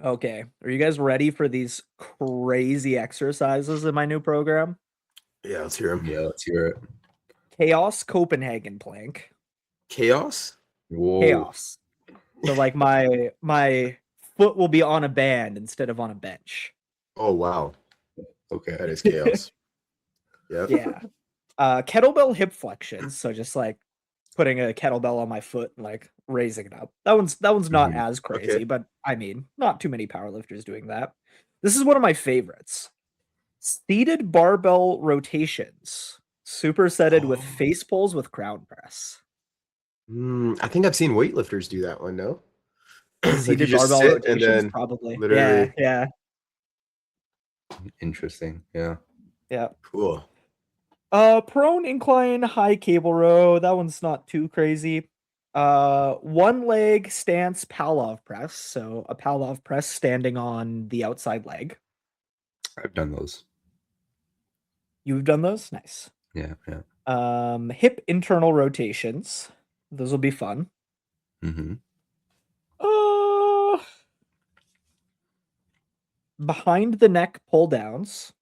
Okay. Are you guys ready for these crazy exercises in my new program? Yeah, let's hear him. Yeah, let's hear it. Chaos Copenhagen plank. Chaos? Whoa. Chaos. So like my foot will be on a band instead of on a bench. Oh, wow. Okay. That is chaos. Yep. Yeah. Kettlebell hip flexions. So just like putting a kettlebell on my foot and like raising it up. That one's not Mhm. as crazy, Okay. but I mean, not too many powerlifters doing that. This is one of my favorites. Seated barbell rotations, supersetted with Oh. face pulls with crown press. I think I've seen weightlifters do that one, no? Like you Seated just barbell sit and rotations, then probably. Yeah, literally yeah, Interesting. Yeah. yeah. cool. Prone incline high cable row. That one's not too crazy. One leg stance Pavlov press. So a Pavlov press standing on the outside leg. I've done those. You've done those? Nice. Yeah, yeah. Hip internal rotations. Those will be fun. Mm-hmm. Uh, behind the neck pull downs.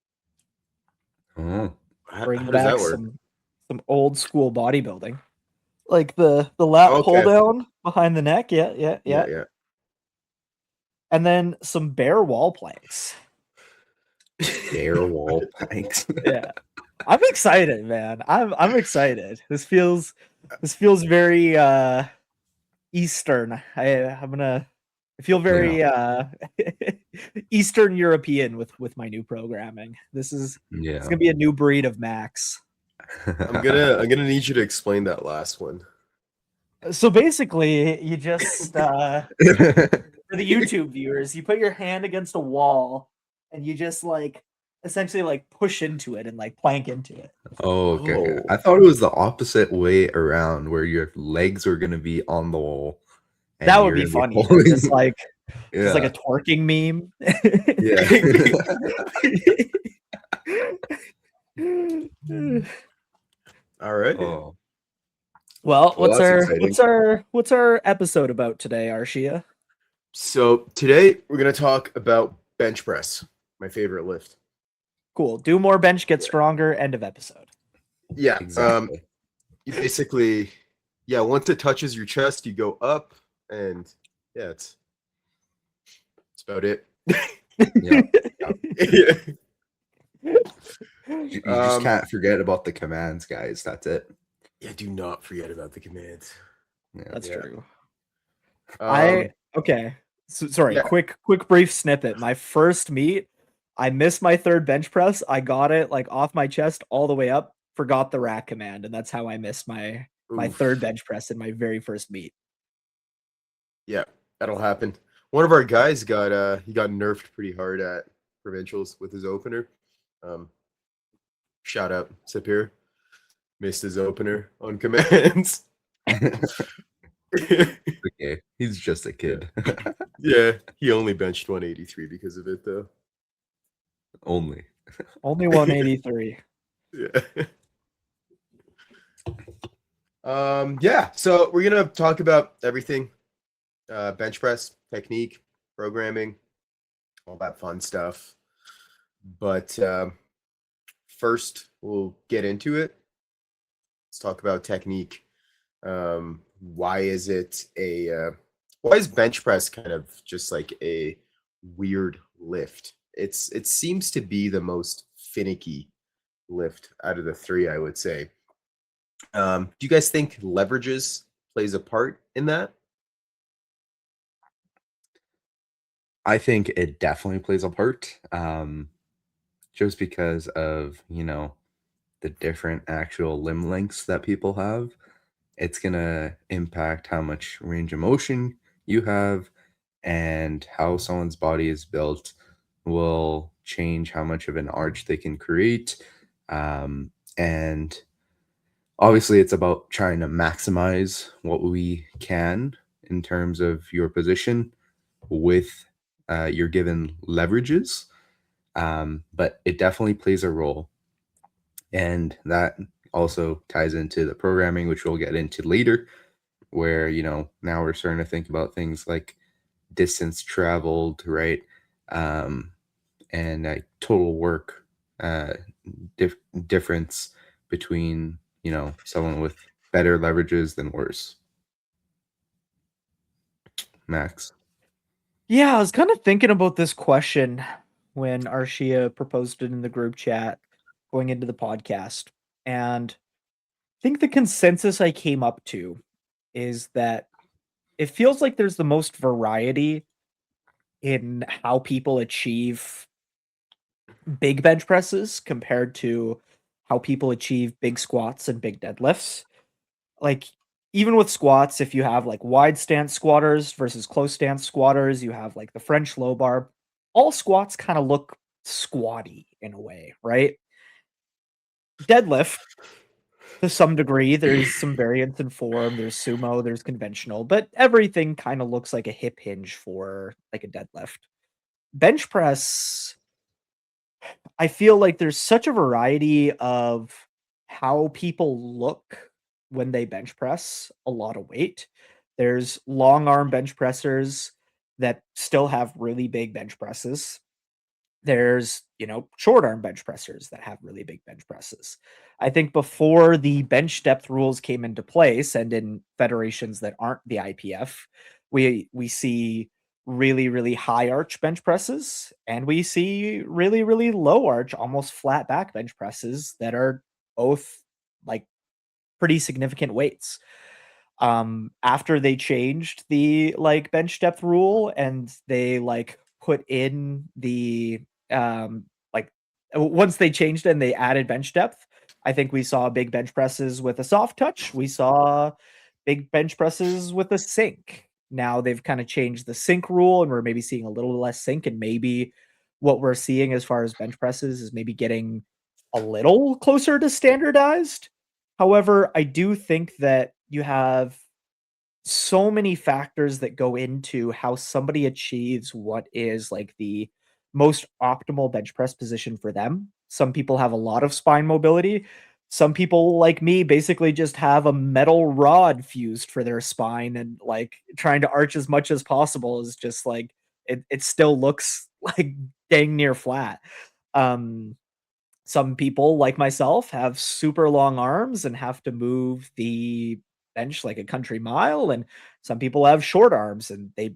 Oh. Bring How does back that work? some old school bodybuilding. Like the lat pull Okay. down behind the neck. Yeah, yeah, Yeah, yeah. yeah. And then some bare wall planks. Bare wall planks. Yeah. I'm excited, man. I'm excited. This feels very Eastern. I feel very Eastern European with my new programming. It's Yeah. gonna be a new breed of Max. I'm gonna need you to explain that last one. So basically, you just for the YouTube viewers, you put your hand against a wall and you just like essentially like push into it and like plank into it. Oh, okay, okay. Oh. I thought it was the opposite way around, where your legs were gonna be on the wall That and would you're be gonna be funnier. Just holding. like a Yeah. twerking meme. Yeah. All right. Oh. Well, Well, what's that's our exciting. what's our episode about today, Arshia? So today we're gonna talk about bench press, my favorite lift. Cool. Do more bench, get stronger. End of episode. Yeah. Exactly. You basically, yeah, once it touches your chest, you go up, and yeah, it's about it. Yeah. Yeah. You just can't forget about the commands, guys. That's it. Yeah, do not forget about the commands. Yeah. That's Yeah. true. Um, Okay. So, sorry, yeah. quick brief snippet. My first meet, I missed my third bench press. I got it like off my chest all the way up, forgot the rack command, and that's how I missed my Oof. third bench press in my very first meet. Yeah, that'll happen. One of our guys got he got nerfed pretty hard at provincials with his opener. Shout out Sapir. Missed his opener on commands. Okay, he's just a kid. Yeah, he only benched 183 because of it though. Only. Only 183. Yeah. Yeah, so we're gonna talk about everything. Bench press, technique, programming, all that fun stuff. But first we'll get into it. Let's talk about technique. Why is bench press kind of just like a weird lift? It seems to be the most finicky lift out of the three, I would say. Do you guys think leverages plays a part in that? I think it definitely plays a part. Just because of, the different actual limb lengths that people have. It's gonna impact how much range of motion you have, and how someone's body is built will change how much of an arch they can create. And obviously, it's about trying to maximize what we can in terms of your position with your given leverages. But it definitely plays a role. And that also ties into the programming, which we'll get into later, where, now we're starting to think about things like distance traveled, right? And total work difference between, someone with better leverages than worse. Max. Yeah, I was kind of thinking about this question when Arshia proposed it in the group chat going into the podcast. And I think the consensus I came up to is that it feels like there's the most variety in how people achieve big bench presses compared to how people achieve big squats and big deadlifts. Like, even with squats, if you have like wide stance squatters versus close stance squatters, you have like the French low bar, all squats kind of look squatty in a way, right? Deadlift, to some degree, there's some variance in form. There's sumo, there's conventional, but everything kind of looks like a hip hinge for like a deadlift. Bench press, I feel like there's such a variety of how people look when they bench press a lot of weight. There's long arm bench pressers that still have really big bench presses. There's, short arm bench pressers that have really big bench presses. I think before the bench depth rules came into place and in federations that aren't the IPF, we see really, really high arch bench presses and we see really, really low arch, almost flat back bench presses that are both like pretty significant weights. After they changed the like bench depth rule and they like put in the like once they changed it and they added bench depth, I think we saw big bench presses with a soft touch. We saw big bench presses with a sink. Now they've kind of changed the sink rule and we're maybe seeing a little less sink, and maybe what we're seeing as far as bench presses is maybe getting a little closer to standardized. However, I do think that you have so many factors that go into how somebody achieves what is like the most optimal bench press position for them. Some people have a lot of spine mobility. Some people, like me, basically just have a metal rod fused for their spine, and like trying to arch as much as possible is just like it still looks like dang near flat. Um some people, like myself, have super long arms and have to move the bench like a country mile, and some people have short arms and they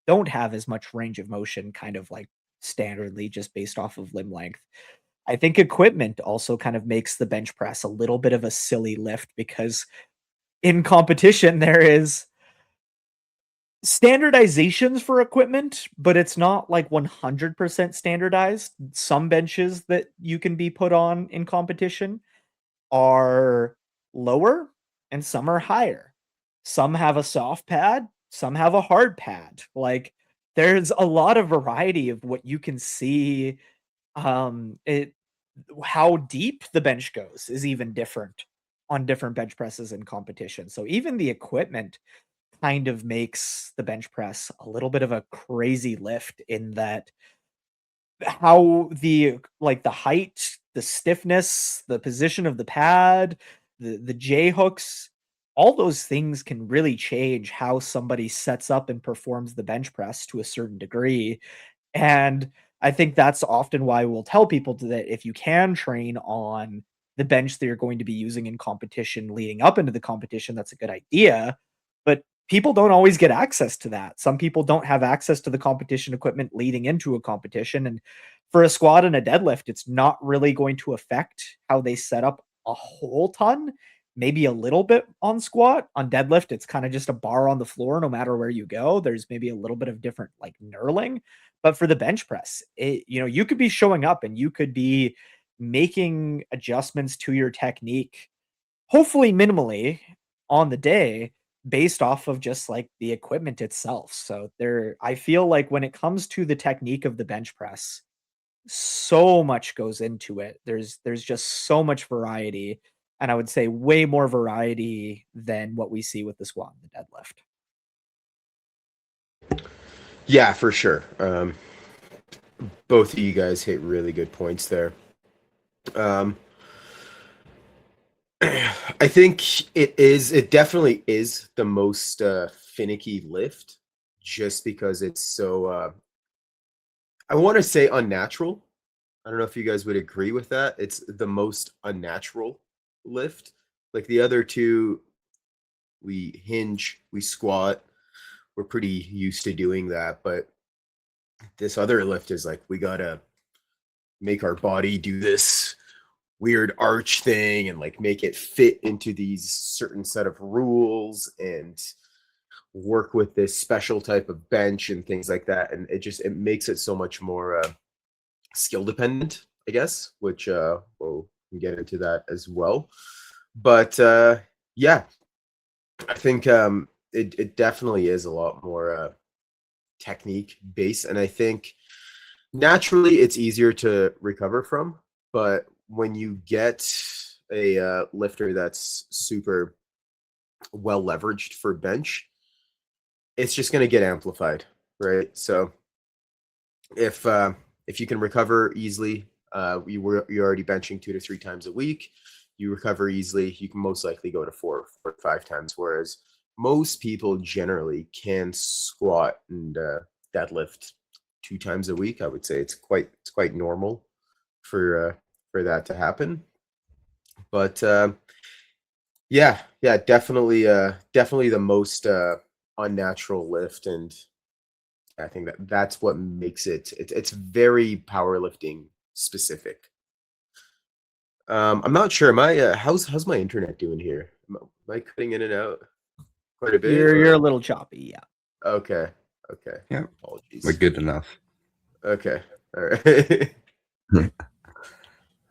don't have as much range of motion, kind of like standardly just based off of limb length. I think equipment also kind of makes the bench press a little bit of a silly lift because in competition there is standardizations for equipment, but it's not like 100% standardized. Some benches that you can be put on in competition are lower and some are higher. Some have a soft pad, some have a hard pad. Like, there's a lot of variety of what you can see. It How deep the bench goes is even different on different bench presses in competition. So even the equipment kind of makes the bench press a little bit of a crazy lift in that how the height, the stiffness, the position of the pad, the J hooks, all those things can really change how somebody sets up and performs the bench press to a certain degree. And I think that's often why we'll tell people that if you can train on the bench that you're going to be using in competition leading up into the competition, that's a good idea. But people don't always get access to that. Some people don't have access to the competition equipment leading into a competition. And for a squat and a deadlift, it's not really going to affect how they set up a whole ton. Maybe a little bit on squat. On deadlift, it's kind of just a bar on the floor no matter where you go. There's maybe a little bit of different like knurling. But for the bench press, you could be showing up and you could be making adjustments to your technique, hopefully minimally on the day based off of just like the equipment itself. So I feel like when it comes to the technique of the bench press, so much goes into it. There's just so much variety, and I would say way more variety than what we see with the squat and the deadlift. Yeah, for sure. Both of you guys hit really good points there. Um, I think it definitely is the most finicky lift just because it's so I want to say unnatural. I don't know if you guys would agree with that. It's the most unnatural lift. Like the other two, we hinge, we squat. We're pretty used to doing that, but this other lift is like we gotta make our body do this weird arch thing and like make it fit into these certain set of rules and work with this special type of bench and things like that. And it makes it so much more skill dependent, I guess, which we'll get into that as well. But yeah, I think it definitely is a lot more technique based, and I think naturally it's easier to recover from. But when you get a lifter that's super well leveraged for bench, it's just going to get amplified, right? So if you can recover easily, you're already benching 2 to 3 times a week. You recover easily, you can most likely go to 4 or 5 times. Whereas most people generally can squat and deadlift 2 times a week. I would say it's quite normal for that to happen. But yeah, definitely the most unnatural lift, and I think that's what makes it's very powerlifting specific. I'm not sure. How's my internet doing here? Am I cutting in and out quite a bit? You're a little choppy, yeah. Okay. Yeah, Apologies. we're good enough. Okay. All right. The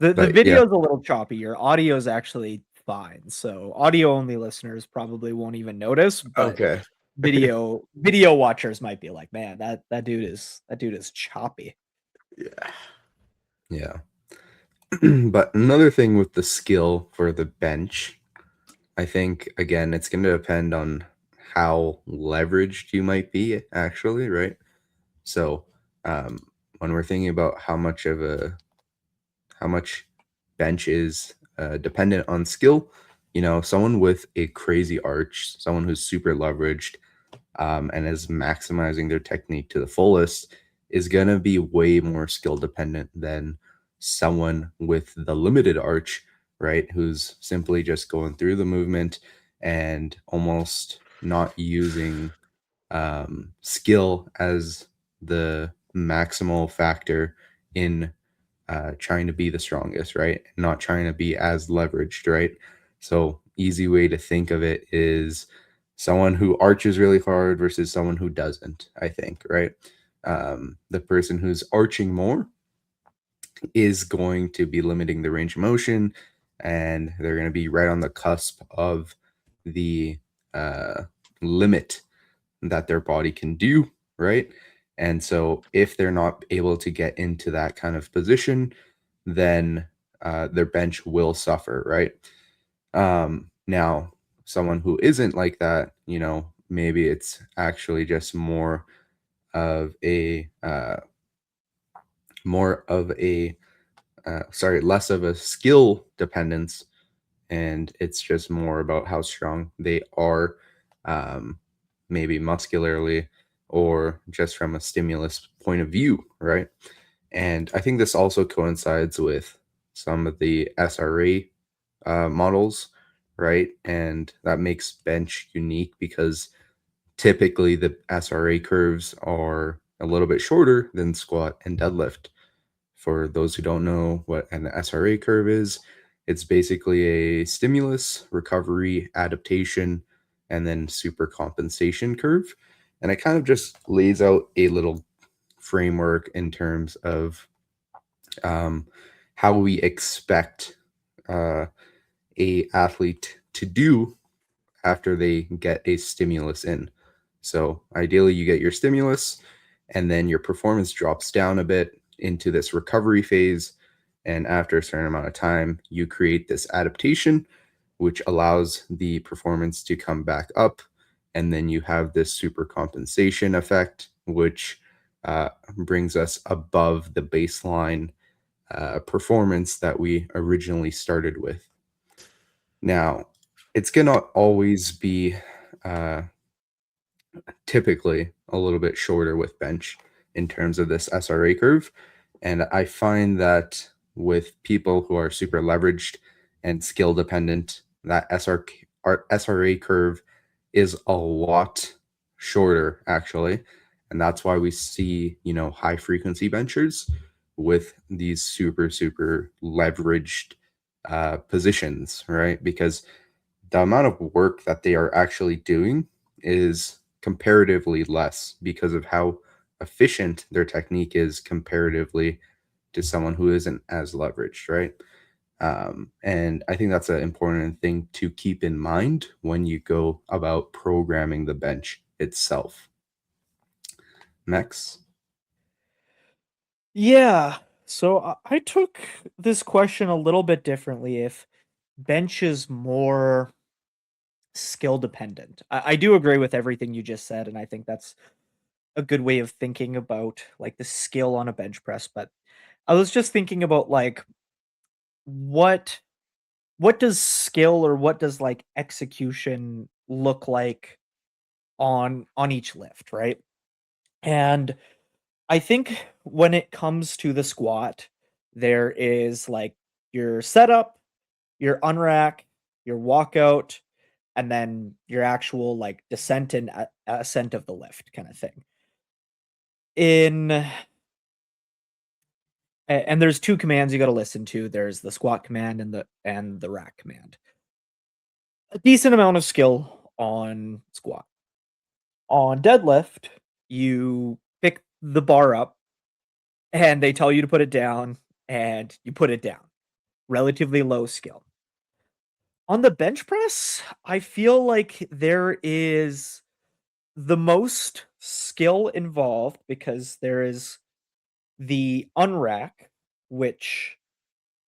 But, video's yeah. a little choppy. Your audio's actually fine. So audio only listeners probably won't even notice, but Okay. video watchers might be like, man, that dude is choppy. Yeah. Yeah. But another thing with the skill for the bench, I think again it's going to depend on how leveraged you might be actually, right? So when we're thinking about how much bench is dependent on skill, someone with a crazy arch, someone who's super leveraged, and is maximizing their technique to the fullest is going to be way more skill dependent than someone with the limited arch, right? Who's simply just going through the movement and almost not using skill as the maximal factor in trying to be the strongest, right? Not trying to be as leveraged, right? So, easy way to think of it is someone who arches really hard versus someone who doesn't, I think, right? The person who's arching more is going to be limiting the range of motion, and they're going to be right on the cusp of the limit that their body can do, right? And so if they're not able to get into that kind of position, then their bench will suffer, right? Now, someone who isn't like that, maybe it's actually just less of a skill dependence, and it's just more about how strong they are, maybe muscularly or just from a stimulus point of view, right? And I think this also coincides with some of the SRA models, right? And that makes bench unique because typically the SRA curves are a little bit shorter than squat and deadlift. For those who don't know what an SRA curve is, it's basically a stimulus, recovery, adaptation, and then super compensation curve. And it kind of just lays out a little framework in terms of how we expect a athlete to do after they get a stimulus in. So ideally you get your stimulus and then your performance drops down a bit into this recovery phase. And after a certain amount of time, you create this adaptation, which allows the performance to come back up. And then you have this super compensation effect, which brings us above the baseline performance that we originally started with. Now, it's going to always be typically a little bit shorter with bench in terms of this SRA curve. And I find that with people who are super leveraged and skill dependent, that SRA curve is a lot shorter actually. And that's why we see, high frequency benchers with these super leveraged positions, right? Because the amount of work that they are actually doing is comparatively less because of how efficient their technique is comparatively to someone who isn't as leveraged, right? And I think that's an important thing to keep in mind when you go about programming the bench itself. Max? Yeah. So I took this question a little bit differently. If bench is more skill dependent, I do agree with everything you just said, and I think that's a good way of thinking about like the skill on a bench press. But I was just thinking about like what what does skill or what does like execution look like on each lift, right? And I think when it comes to the squat, there is like your setup, your unrack, your walkout, and then your actual like descent and ascent of the lift kind of thing. In and there's two commands you got to listen to. There's the squat command and the rack command. A decent amount of skill on squat. On deadlift, you pick the bar up and they tell you to put it down and you put it down. Relatively low skill. On the bench press, I feel like there is the most skill involved because there is the unrack, which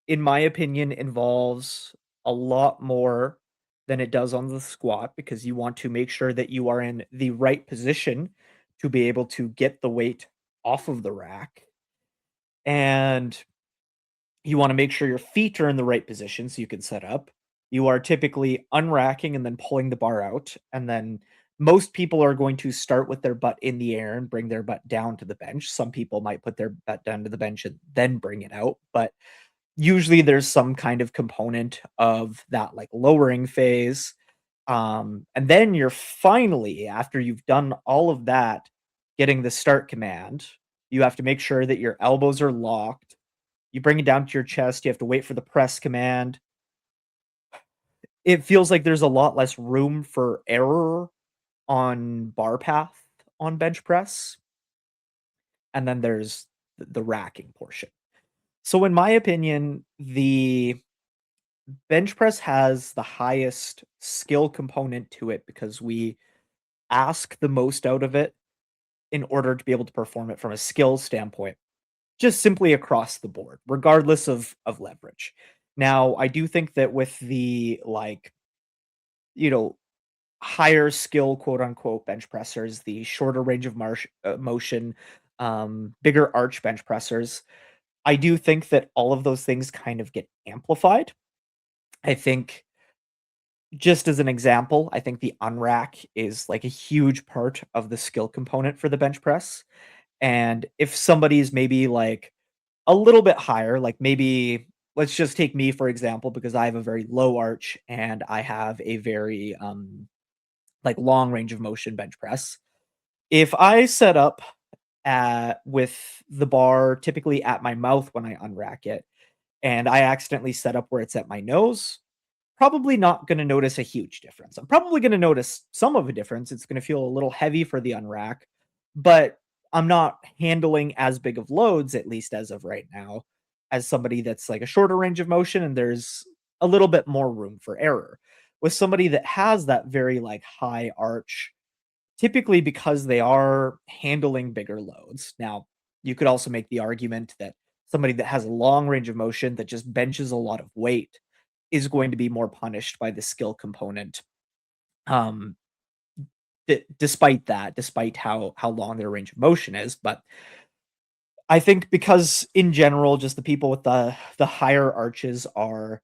in my opinion involves a lot more than it does on the squat because you want to make sure that you are in the right position to be able to get the weight off of the rack. And you want to make sure your feet are in the right position so you can set up. You are typically unracking and then pulling the bar out. And then most people are going to start with their butt in the air and bring their butt down to the bench. Some people might put their butt down to the bench and then bring it out. But usually there's some kind of component of that like lowering phase. And then you're finally, after you've done all of that, getting the start command. You have to make sure that your elbows are locked. You bring it down to your chest. You have to wait for the press command. It feels like there's a lot less room for error on bar path on bench press. And then there's the racking portion. So, in my opinion, the bench press has the highest skill component to it because we ask the most out of it in order to be able to perform it from a skill standpoint, just simply across the board, regardless of leverage. Now, I do think that with the like, you know, higher skill quote unquote bench pressers, the shorter range of motion, bigger arch bench pressers, I do think that all of those things kind of get amplified. I think just as an example, I think the unrack is like a huge part of the skill component for the bench press. And if somebody's maybe like a little bit higher, like maybe let's just take me for example, because I have a very low arch and I have a very like long range of motion bench press. If I set up with the bar typically at my mouth when I unrack it, and I accidentally set up where it's at my nose, probably not going to notice a huge difference. I'm probably going to notice some of a difference. It's going to feel a little heavy for the unrack, but I'm not handling as big of loads, at least as of right now, as somebody that's like a shorter range of motion and there's a little bit more room for error. With somebody that has that very like high arch, typically because they are handling bigger loads. Now, you could also make the argument that somebody that has a long range of motion that just benches a lot of weight is going to be more punished by the skill component. Um, despite that, despite how long their range of motion is, but I think because in general, just the people with the higher arches are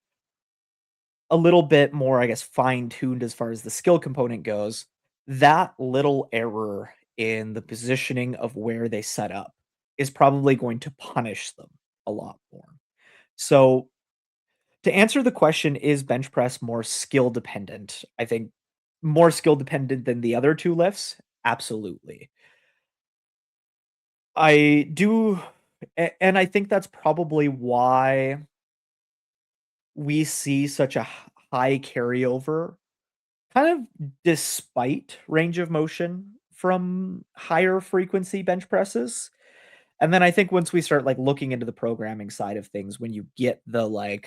a little bit more, I guess, fine tuned as far as the skill component goes. that little error in the positioning of where they set up is probably going to punish them a lot more. So, to answer the question, is bench press more skill dependent? I think more skill dependent than the other two lifts? Absolutely. I do, and I think that's probably why we see such a high carryover, kind of despite range of motion from higher frequency bench presses. And then I think once we start like looking into the programming side of things, when you get the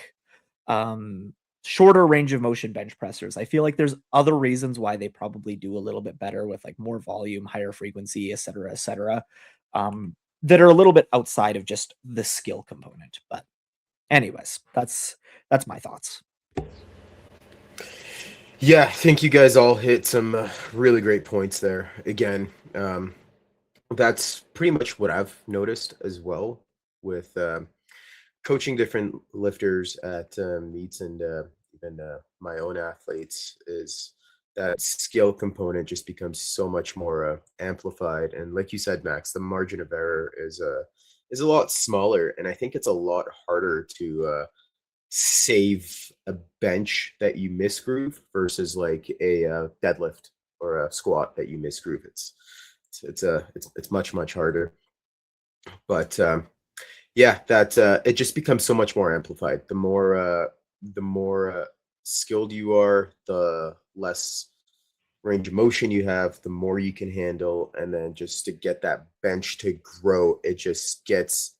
um shorter range of motion bench pressers, I feel like there's other reasons why they probably do a little bit better with like more volume, higher frequency, et cetera, um, that are a little bit outside of just the skill component. But anyways, that's my thoughts. Yeah, I think you guys all hit some really great points there. Again, that's pretty much what I've noticed as well with coaching different lifters at meets and even my own athletes is that skill component just becomes so much more amplified. And like you said, Max, the margin of error is a lot smaller, and I think it's a lot harder to save a bench that you misgroove versus like a deadlift or a squat that you misgroove. It's much harder. But yeah, that it just becomes so much more amplified. The more skilled you are, the less range of motion you have, the more you can handle, and then just to get that bench to grow, it just gets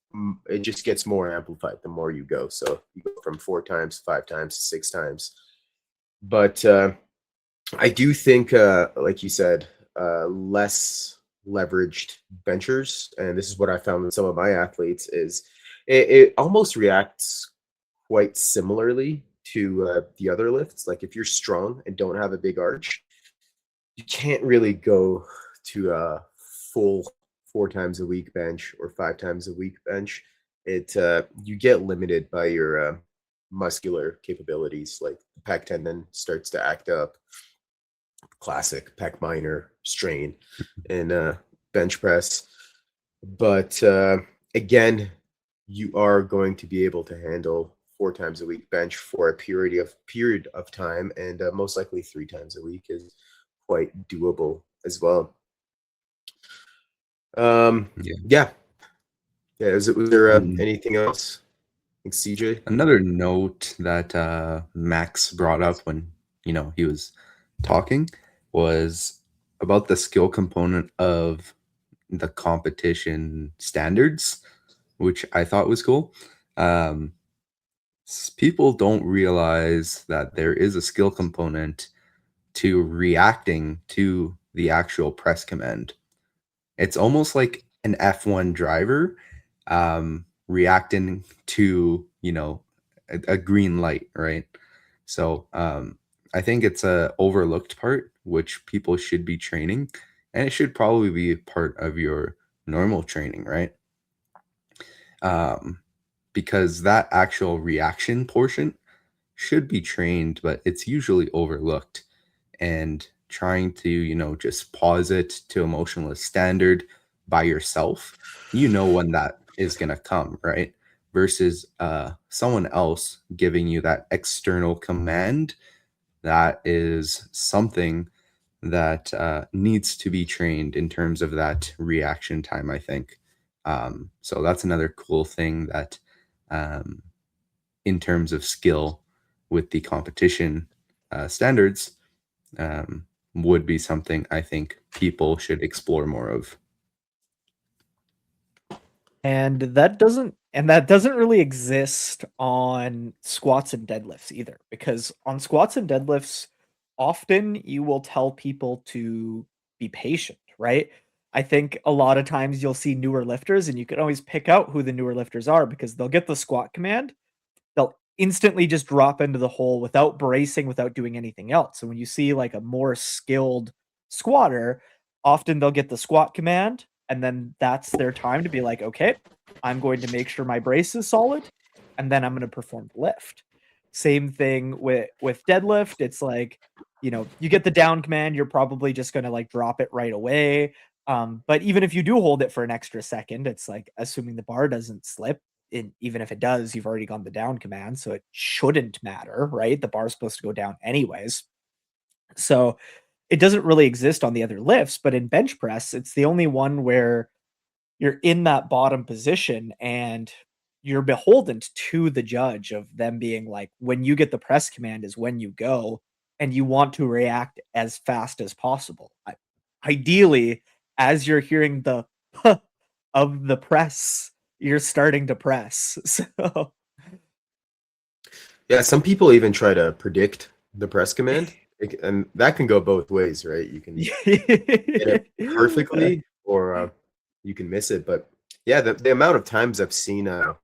more amplified the more you go. So you go from 4 times, 5 times, 6 times. But I do think, like you said, less leveraged benchers, and this is what I found with some of my athletes, is it almost reacts quite similarly to the other lifts. Like if you're strong and don't have a big arch, you can't really go to a full 4 times a week bench or 5 times a week bench. You get limited by your muscular capabilities. Like the pec tendon starts to act up, classic pec minor strain in bench press. But again, you are going to be able to handle 4 times a week bench for a period of time, and most likely 3 times a week is quite doable as well. Yeah. Was there anything else? Thanks, CJ. Another note that Max brought up when he was talking was about the skill component of the competition standards, which I thought was cool. People don't realize that there is a skill component to reacting to the actual press command. It's almost like an F1 driver reacting to a green light, right? So I think it's a overlooked part which people should be training, and it should probably be part of your normal training, right? Because that actual reaction portion should be trained, but it's usually overlooked. And trying to just pause it to emotionless standard by yourself, when that is going to come, right? Versus someone else giving you that external command, that is something that needs to be trained in terms of that reaction time, I think. So that's another cool thing that in terms of skill with the competition standards would be something I think people should explore more of. And that doesn't really exist on squats and deadlifts either, because on squats and deadlifts, often you will tell people to be patient, right? I think a lot of times you'll see newer lifters and you can always pick out who the newer lifters are because they'll get the squat command, they'll instantly just drop into the hole without bracing, without doing anything else. So when you see like a more skilled squatter, often they'll get the squat command and then that's their time to be like, okay, I'm going to make sure my brace is solid and then I'm going to perform the lift. Same thing with deadlift. It's like, you get the down command, you're probably just going to like drop it right away. But even if you do hold it for an extra second, it's like assuming the bar doesn't slip. Even if it does, you've already gone the down command, so it shouldn't matter, right? The bar's supposed to go down anyways. So it doesn't really exist on the other lifts, but in bench press, it's the only one where you're in that bottom position and you're beholden to the judge of them being like, when you get the press command is when you go, and you want to react as fast as possible. Ideally, as you're hearing the of the press, you're starting to press. So Yeah, some people even try to predict the press command, and that can go both ways, right? You can hit it perfectly, or you can miss it. But yeah, the amount of times I've seen a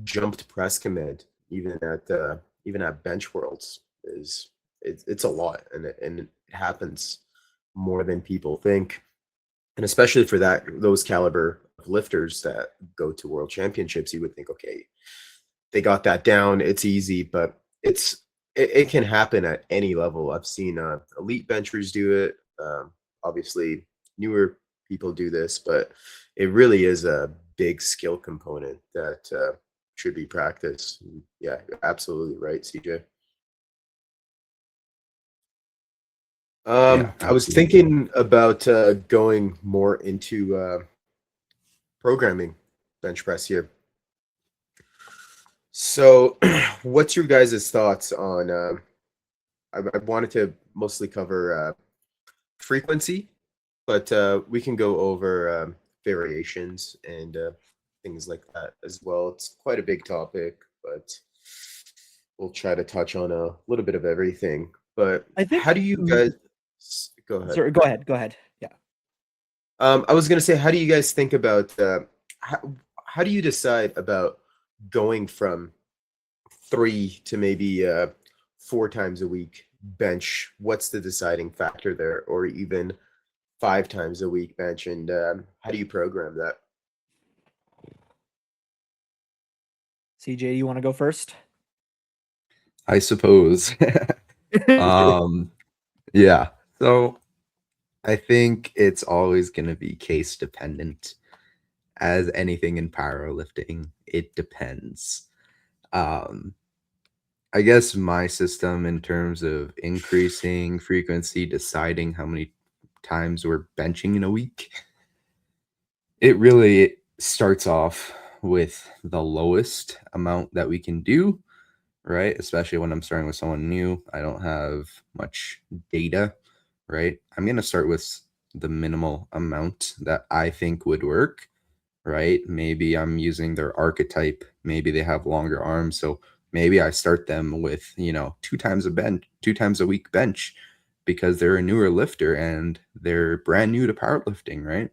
jumped press command, even at bench worlds, it's a lot, and it happens more than people think, and especially for those caliber of lifters that go to world championships, you would think, okay, they got that down, it's easy, but it can happen at any level. I've seen elite benchers do it. Obviously, newer people do this, but it really is a big skill component that should be practiced. Yeah, you're absolutely right, CJ. Yeah, I was absolutely. thinking about going more into programming bench press here. So, what's your guys' thoughts on? I wanted to mostly cover frequency, but we can go over variations and things like that as well. It's quite a big topic, but we'll try to touch on a little bit of everything. But I think. how do you guys go ahead? Sorry, go ahead. Yeah. I was gonna say, how do you guys think about how do you decide about going from 3 to maybe 4 times a week bench? What's the deciding factor there, or even 5 times a week bench? And how do you program that? CJ, you want to go first? I suppose. Yeah. So I think it's always going to be case dependent. As anything in powerlifting, it depends. Um, I guess my system in terms of increasing frequency, deciding how many times we're benching in a week, it really starts off with the lowest amount that we can do, right? Especially when I'm starting with someone new, I don't have much data, right? I'm going to start with the minimal amount that I think would work, right? Maybe I'm using their archetype. Maybe they have longer arms. So maybe I start them with, 2 times a week bench because they're a newer lifter and they're brand new to powerlifting, right?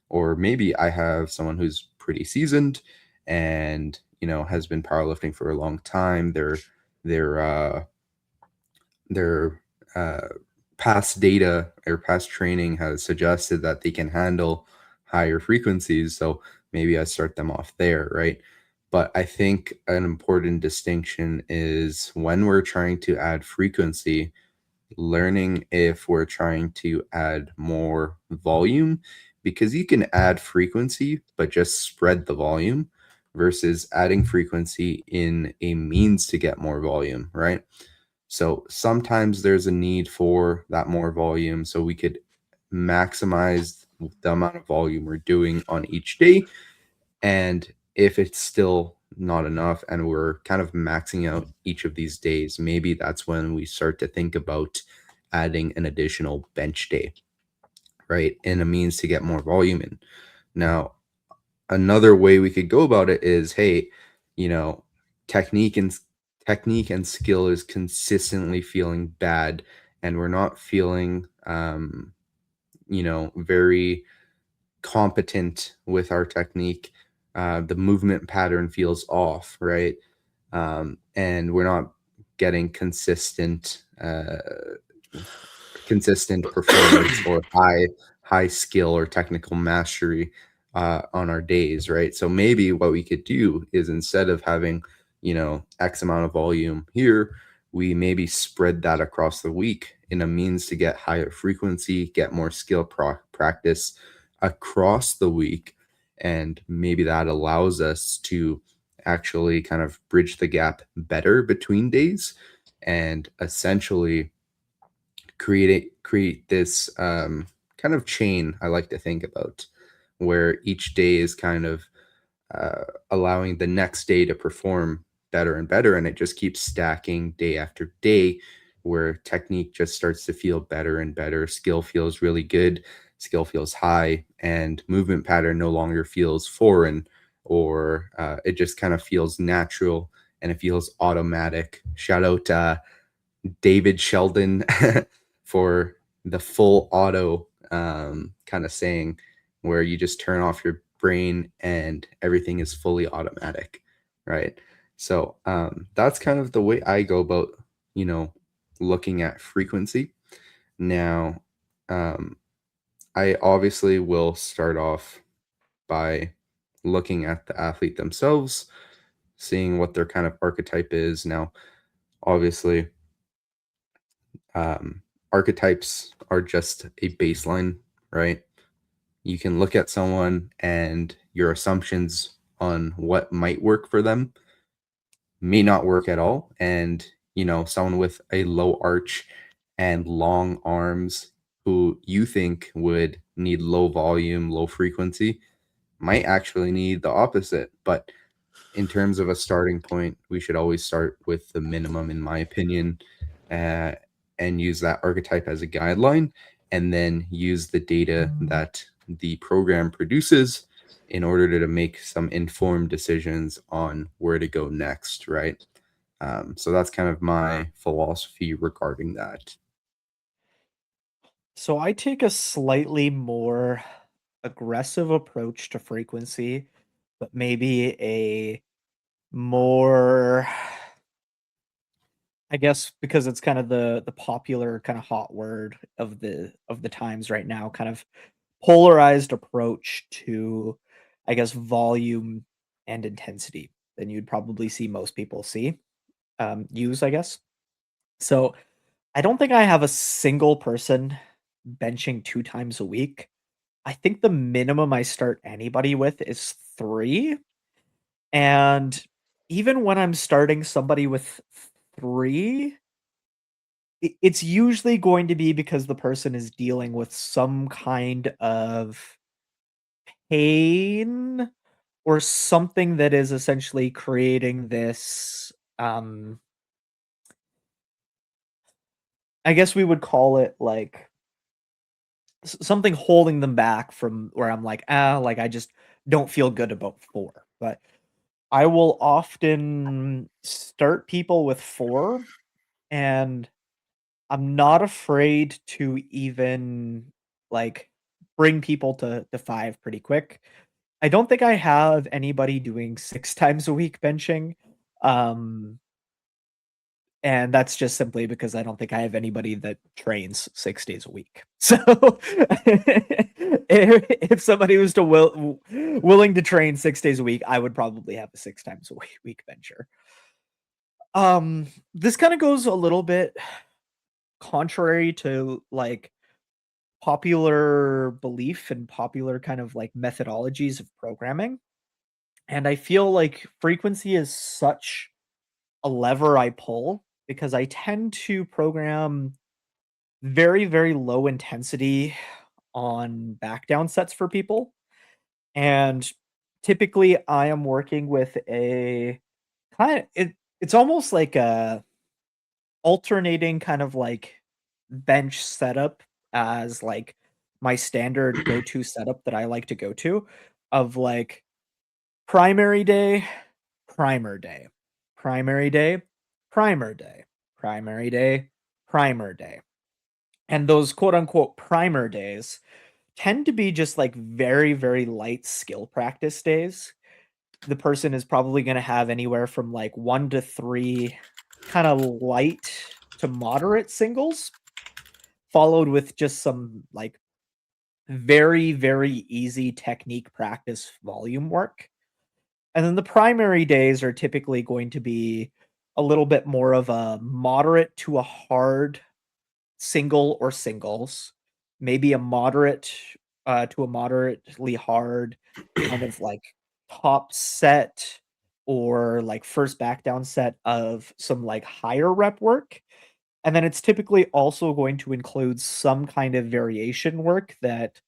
Or maybe I have someone who's pretty seasoned and, has been powerlifting for a long time. Their past data or past training has suggested that they can handle higher frequencies. So maybe I start them off there, right? But I think an important distinction is when we're trying to add frequency, learning if we're trying to add more volume, because you can add frequency, but just spread the volume versus adding frequency in a means to get more volume, right? So sometimes there's a need for that more volume so we could maximize the amount of volume we're doing on each day. And if it's still not enough and we're kind of maxing out each of these days, maybe that's when we start to think about adding an additional bench day, right? And a means to get more volume in. Now, another way we could go about it is, hey, you know, technique and technique and skill is consistently feeling bad, and we're not feeling, very competent with our technique. The movement pattern feels off, right? And we're not getting consistent performance or high skill or technical mastery on our days, right? So maybe what we could do is, instead of having X amount of volume here, we maybe spread that across the week in a means to get higher frequency, get more skill practice across the week. And maybe that allows us to actually kind of bridge the gap better between days and essentially create this kind of chain I like to think about, where each day is kind of allowing the next day to perform better and better, and it just keeps stacking day after day, where technique just starts to feel better and better, skill feels really good, skill feels high, and movement pattern no longer feels foreign, or it just kind of feels natural and it feels automatic. Shout out David Sheldon for the full auto kind of saying, where you just turn off your brain and everything is fully automatic, right? So that's kind of the way I go about, looking at frequency. Now, I obviously will start off by looking at the athlete themselves, seeing what their kind of archetype is. Now, obviously, archetypes are just a baseline, right? You can look at someone and your assumptions on what might work for them may not work at all. And, someone with a low arch and long arms who you think would need low volume, low frequency might actually need the opposite. But in terms of a starting point, we should always start with the minimum, in my opinion, uh, and use that archetype as a guideline, and then use the data that the program produces in order to make some informed decisions on where to go next, right? So that's kind of my philosophy regarding that. So I take a slightly more aggressive approach to frequency, but maybe a more, I guess, because it's kind of the popular kind of hot word of the times right now, kind of polarized approach to, I guess, volume and intensity than you'd probably see most people use, I guess. So I don't think I have a single person benching 2 times a week. I think the minimum I start anybody with is 3, and even when I'm starting somebody with 3, it's usually going to be because the person is dealing with some kind of pain or something that is essentially creating this, I guess we would call it, like, something holding them back from where I'm like, "Ah, like, I just don't feel good about 4." But I will often start people with 4, and I'm not afraid to even, like, bring people to 5 pretty quick. I don't think I have anybody doing 6 times a week benching, um, and that's just simply because I don't think I have anybody that trains 6 days a week. So, if somebody was willing to train 6 days a week, I would probably have a 6 times a week bencher. This kinda goes a little bit contrary to, like, popular belief and popular kind of, like, methodologies of programming, and I feel like frequency is such a lever I pull because I tend to program very, very low intensity on back down sets for people, and typically, I am working with a it's almost like a alternating kind of, like, bench setup as, like, my standard go-to setup that I like to go to of, like, primary day, primer day, primary day, primer day, primary day, primer day. And those quote unquote primer days tend to be just like very, very light skill practice days. The person is probably going to have anywhere from like 1 to 3 kind of light to moderate singles, followed with just some like very, very easy technique practice volume work. And then the primary days are typically going to be a little bit more of a moderate to a hard single or singles, maybe a moderate to a moderately hard kind of like top set or like first back down set of some like higher rep work. And then it's typically also going to include some kind of variation work that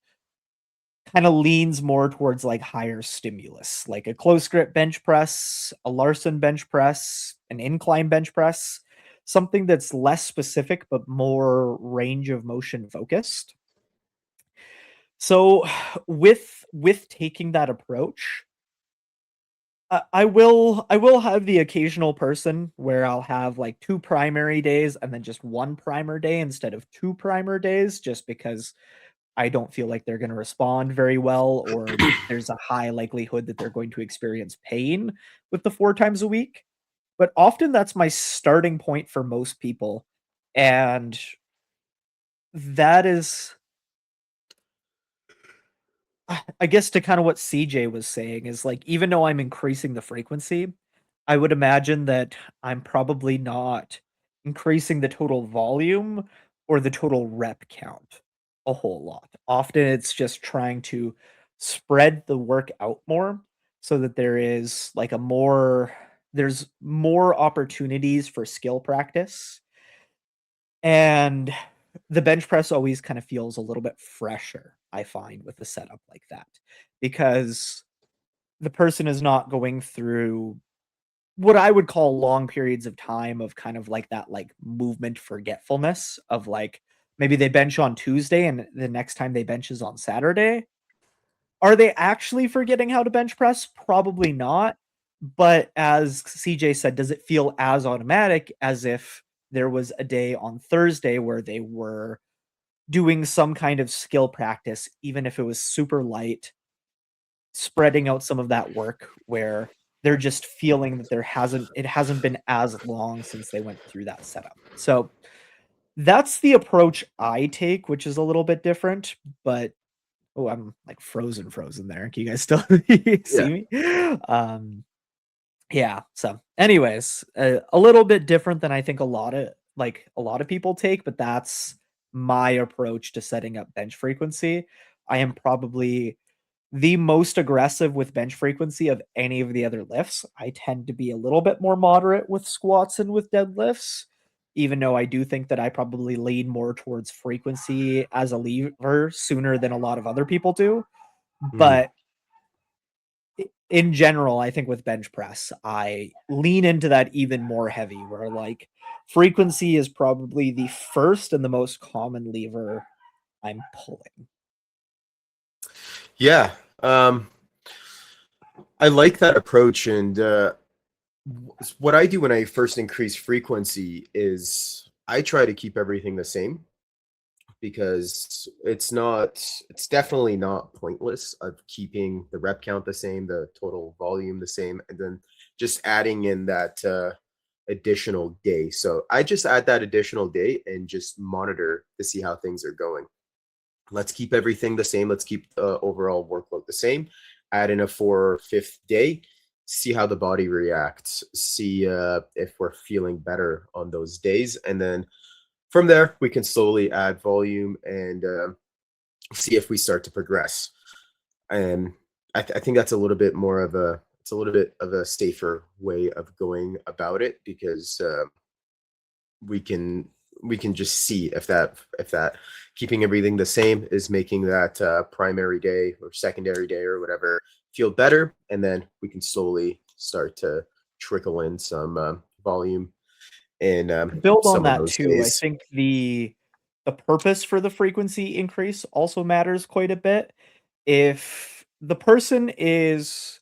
kind of leans more towards like higher stimulus, like a close grip bench press, a Larson bench press, an incline bench press, something that's less specific but more range of motion focused. So with taking that approach, I will have the occasional person where I'll have like two primary days and then just one primer day instead of two primer days, just because I don't feel like they're gonna respond very well, or there's a high likelihood that they're going to experience pain with the 4 times a week. But often that's my starting point for most people, and that is I guess to kinda what CJ was saying is, like, even though I'm increasing the frequency, I would imagine that I'm probably not increasing the total volume or the total rep count a whole lot. Often it's just trying to spread the work out more so that there's more opportunities for skill practice, and the bench press always kind of feels a little bit fresher, I find, with a setup like that, because the person is not going through what I would call long periods of time of kind of like that like movement forgetfulness of like maybe they bench on Tuesday and the next time they bench is on Saturday. Are they actually forgetting how to bench press? Probably not. But as CJ said, does it feel as automatic as if there was a day on Thursday where they were doing some kind of skill practice, even if it was super light, spreading out some of that work where they're just feeling that it hasn't been as long since they went through that setup. So that's the approach I take, which is a little bit different, but oh, I'm like frozen there. Can you guys still Yeah. see me? Yeah. So, anyways, a little bit different than I think a lot of people take, but that's my approach to setting up bench frequency. I am probably the most aggressive with bench frequency of any of the other lifts. I tend to be a little bit more moderate with squats and with deadlifts, even though I do think that I probably lean more towards frequency as a lever sooner than a lot of other people do. Mhm. But in general, I think with bench press, I lean into that even more heavy, where like frequency is probably the first and the most common lever I'm pulling. Yeah. I like that approach. And what I do when I first increase frequency is I try to keep everything the same, because it's definitely not pointless of keeping the rep count the same, the total volume the same, and then just adding in that additional day. So I just add that additional day and just monitor to see how things are going. Let's keep everything the same. Let's keep the overall workload the same. Add in a 4th, 5th day. See how the body reacts. See if we're feeling better on those days, and then from there we can slowly add volume and see if we start to progress. And I think that's a little bit more of a it's a little bit of a safer way of going about it, because we can we can just see if that keeping everything the same is making that primary day or secondary day or whatever feel better, and then we can slowly start to trickle in some volume in To build on some of that those too, I days. think the purpose for the frequency increase also matters quite a bit. If the person is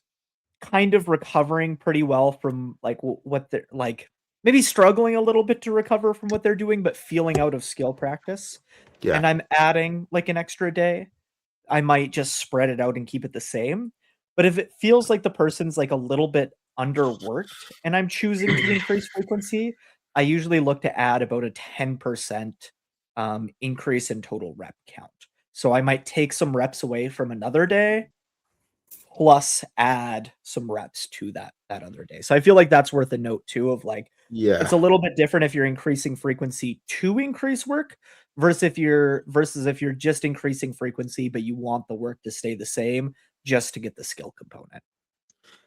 kind of recovering pretty well from like what they're like maybe struggling a little bit to recover from what they're doing, but feeling out of skill practice, Yeah. and I'm adding like an extra day, I might just spread it out and keep it the same. But if it feels like the person's like a little bit underworked and I'm choosing to increase frequency, I usually look to add about a 10% increase in total rep count. So I might take some reps away from another day, plus add some reps to that other day. So I feel like that's worth a note too of like Yeah. it's a little bit different if you're increasing frequency to increase work versus if you're just increasing frequency but you want the work to stay the same just to get the skill component.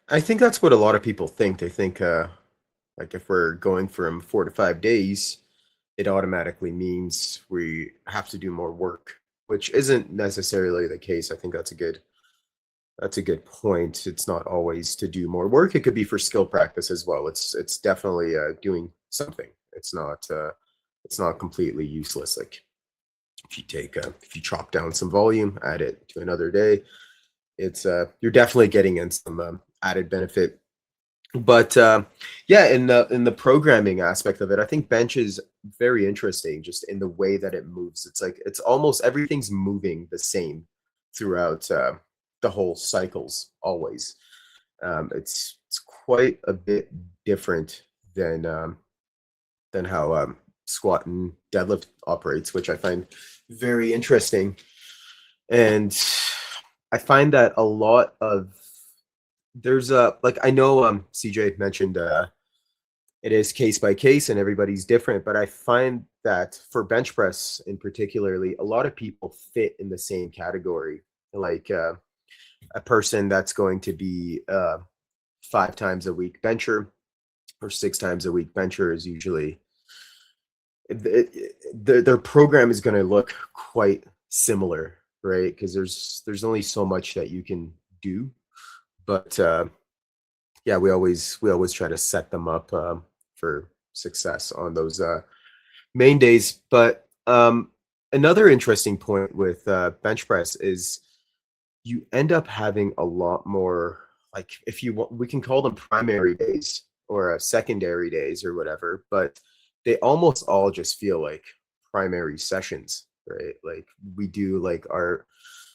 I think that's what a lot of people think. They think like if we're going from 4 to 5 days, it automatically means we have to do more work, which isn't necessarily the case. I think that's a good point. It's not always to do more work. It could be for skill practice as well. It's definitely doing something. It's not completely useless. Like if you chop down some volume, add it to another day, it's you're definitely getting in some added benefit. But yeah, in the programming aspect of it, I think bench is very interesting just in the way that it moves. It's like it's almost everything's moving the same throughout the whole cycles always. It's quite a bit different than how squat and deadlift operates, which I find very interesting. And I find that a lot of there's a like I know CJ mentioned it is case by case and everybody's different, but I find that for bench press in particularly, a lot of people fit in the same category. Like a person that's going to be 5 times a week bencher or 6 times a week bencher is usually their program is going to look quite similar, right? Because there's only so much that you can do, but yeah, we always try to set them up for success on those main days. But another interesting point with bench press is you end up having a lot more, like if you want, we can call them primary days or secondary days or whatever, but they almost all just feel like primary sessions, right? Like we do like our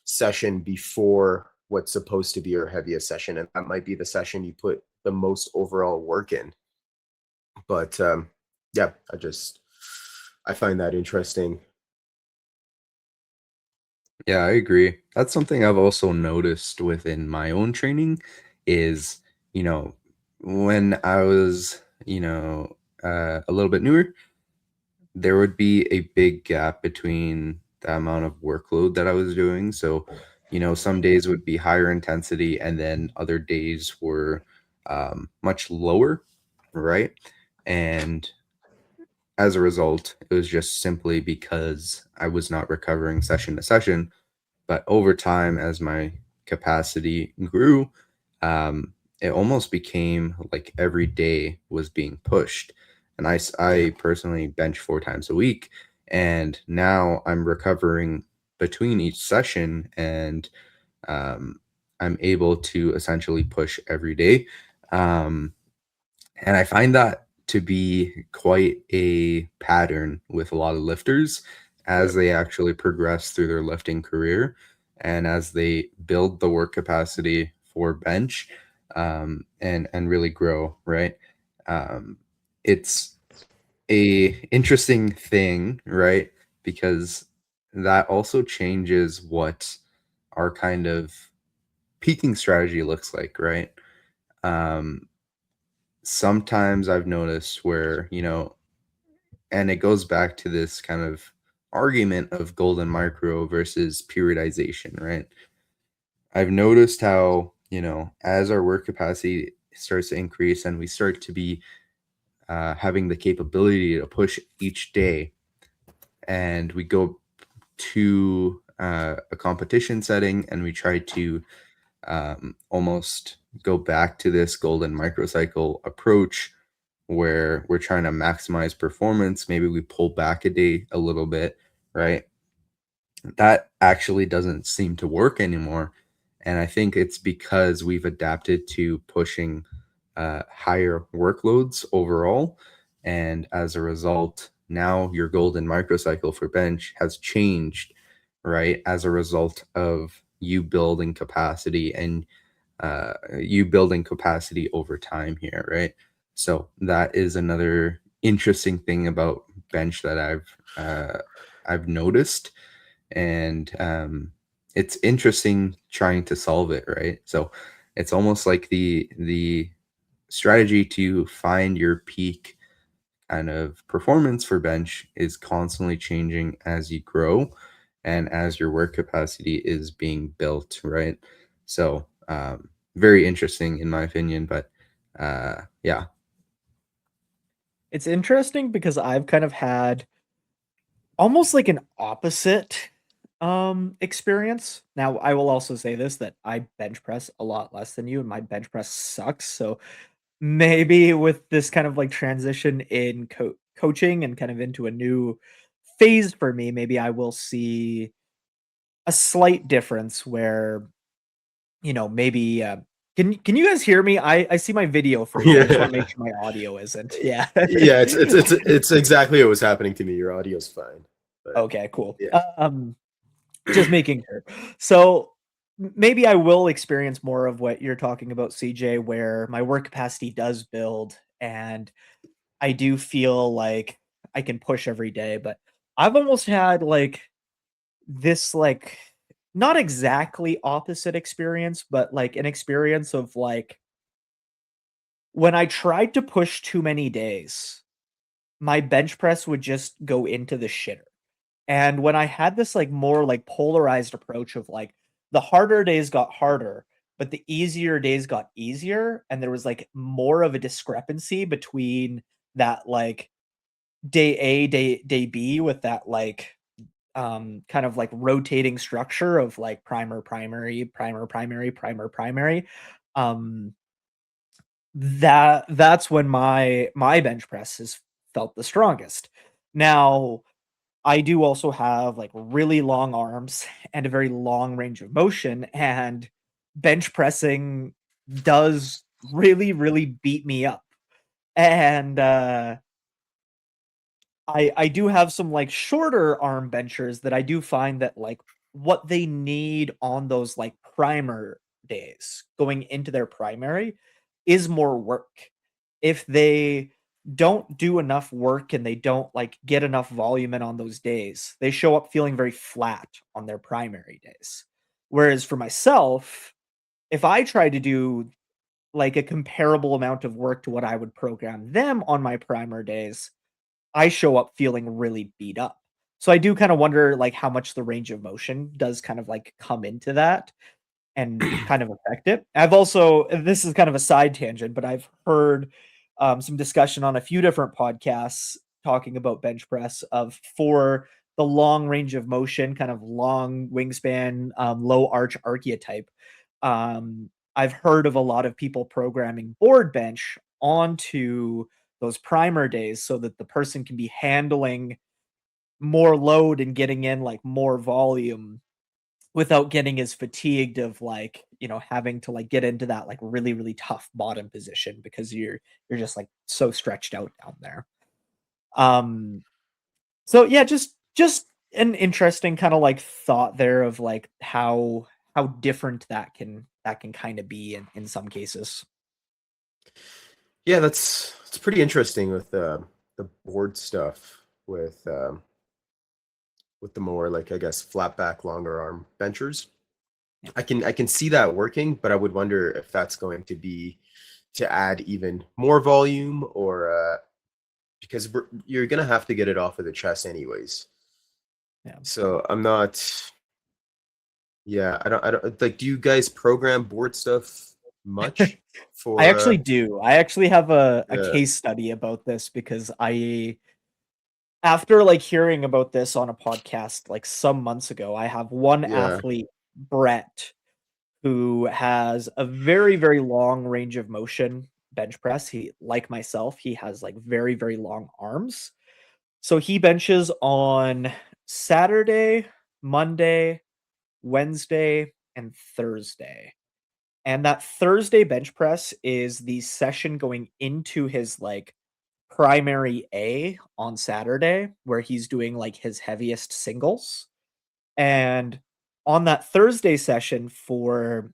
session before what's supposed to be our heaviest session, and that might be the session you put the most overall work in. But yeah, I find that interesting. Yeah, I agree. That's something I've also noticed within my own training is, you know, when I was, a little bit newer, there would be a big gap between the amount of workload that I was doing. So, some days would be higher intensity and then other days were much lower, right? And as a result, it was just simply because I was not recovering session to session. But over time, as my capacity grew, it almost became like every day was being pushed. And I personally bench 4 times a week. And now I'm recovering between each session and um, I'm able to essentially push every day. Um, and I find that to be quite a pattern with a lot of lifters Yeah. as they actually progress through their lifting career and as they build the work capacity for bench and really grow, right? Um, it's a interesting thing, right? Because that also changes what our kind of peaking strategy looks like, right? Um, Sometimes I've noticed where, and it goes back to this kind of argument of golden micro versus periodization, right? I've noticed how, as our work capacity starts to increase and we start to be having the capability to push each day, and we go to a competition setting and we try to almost go back to this golden microcycle approach where we're trying to maximize performance. Maybe we pull back a day a little bit, right? That actually doesn't seem to work anymore. And I think it's because we've adapted to pushing higher workloads overall. And as a result, now your golden microcycle for bench has changed, right? As a result of you building capacity and you building capacity over time here, right? So that is another interesting thing about bench that I've noticed, and it's interesting trying to solve it, right? So it's almost like the strategy to find your peak kind of performance for bench is constantly changing as you grow and as your work capacity is being built, right? So very interesting in my opinion, but yeah. It's interesting because I've kind of had almost like an opposite experience. Now, I will also say this, that I bench press a lot less than you and my bench press sucks. So maybe with this kind of like transition in coaching and kind of into a new phase for me, maybe I will see a slight difference where, maybe can you guys hear me? I see my video freeze. I just want to make Yeah. sure my audio isn't. Yeah. Yeah, it's exactly what was happening to me. Your audio's fine. But Okay, cool. yeah. Just making sure. So maybe I will experience more of what you're talking about, CJ, where my work capacity does build and I do feel like I can push every day. But I've almost had like this, like, not exactly opposite experience, but like an experience of like when I tried to push too many days, my bench press would just go into the shitter. And when I had this, like, more, like, polarized approach of, like, the harder days got harder, but the easier days got easier, and there was, like, more of a discrepancy between that, like, day A, day B with that, like, kind of, like, rotating structure of, like, primer, primary, primer, primary, primer, primary. Um, that's when my bench press has felt the strongest. Now I do also have, like, really long arms and a very long range of motion, and bench pressing does really, really beat me up. And, I do have some, like, shorter arm benchers that I do find that, like, what they need on those, like, primer days going into their primary is more work. If they don't do enough work and they don't, like, get enough volume in on those days, they show up feeling very flat on their primary days. Whereas for myself, if I try to do, like, a comparable amount of work to what I would program them on my primer days, I show up feeling really beat up. So I do kind of wonder, like, how much the range of motion does kind of, like, come into that and kind of affect it. I've also, this is kind of a side tangent, but I've heard some discussion on a few different podcasts talking about bench press of for the long range of motion, kind of long wingspan, low arch archetype. I've heard of a lot of people programming board bench onto those primer days so that the person can be handling more load and getting in like more volume without getting as fatigued of like, having to like get into that like really, really tough bottom position because you're just like so stretched out down there. Um so yeah, just an interesting kind of like thought there of like how different that can kind of be in some cases. Yeah, that's it's pretty interesting with the board stuff with the more like I guess flat back longer arm benchers. Yeah. I can see that working, but I would wonder if that's going to be to add even more volume or because you're gonna have to get it off of the chest anyways. Yeah. So I'm not. Yeah, I don't like. Do you guys program board stuff much I for? actually do. I actually have a Yeah, case study about this because after like hearing about this on a podcast like some months ago, I have one yeah. athlete, Brett, who has a very, very long range of motion bench press. He, like myself, he has like very, very long arms. So he benches on Saturday, Monday, Wednesday, and Thursday. And that Thursday bench press is the session going into his like primary A on Saturday, where he's doing like his heaviest singles. And on that Thursday session for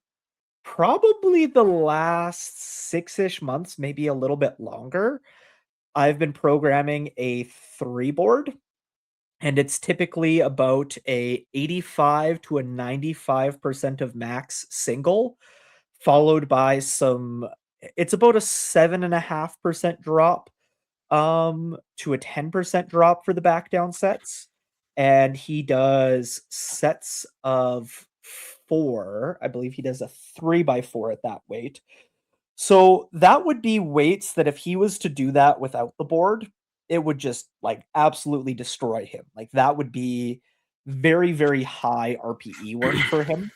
probably the last 6-ish months, maybe a little bit longer, I've been programming a 3 board. and it's typically about a 85 to a 95% of max single, followed by some it's about a 7.5% drop to a 10% drop for the back down sets. And he does sets of 4. I believe he does a 3x4 at that weight. So that would be weights that if he was to do that without the board, it would just like absolutely destroy him. Like that would be very, very high RPE work for him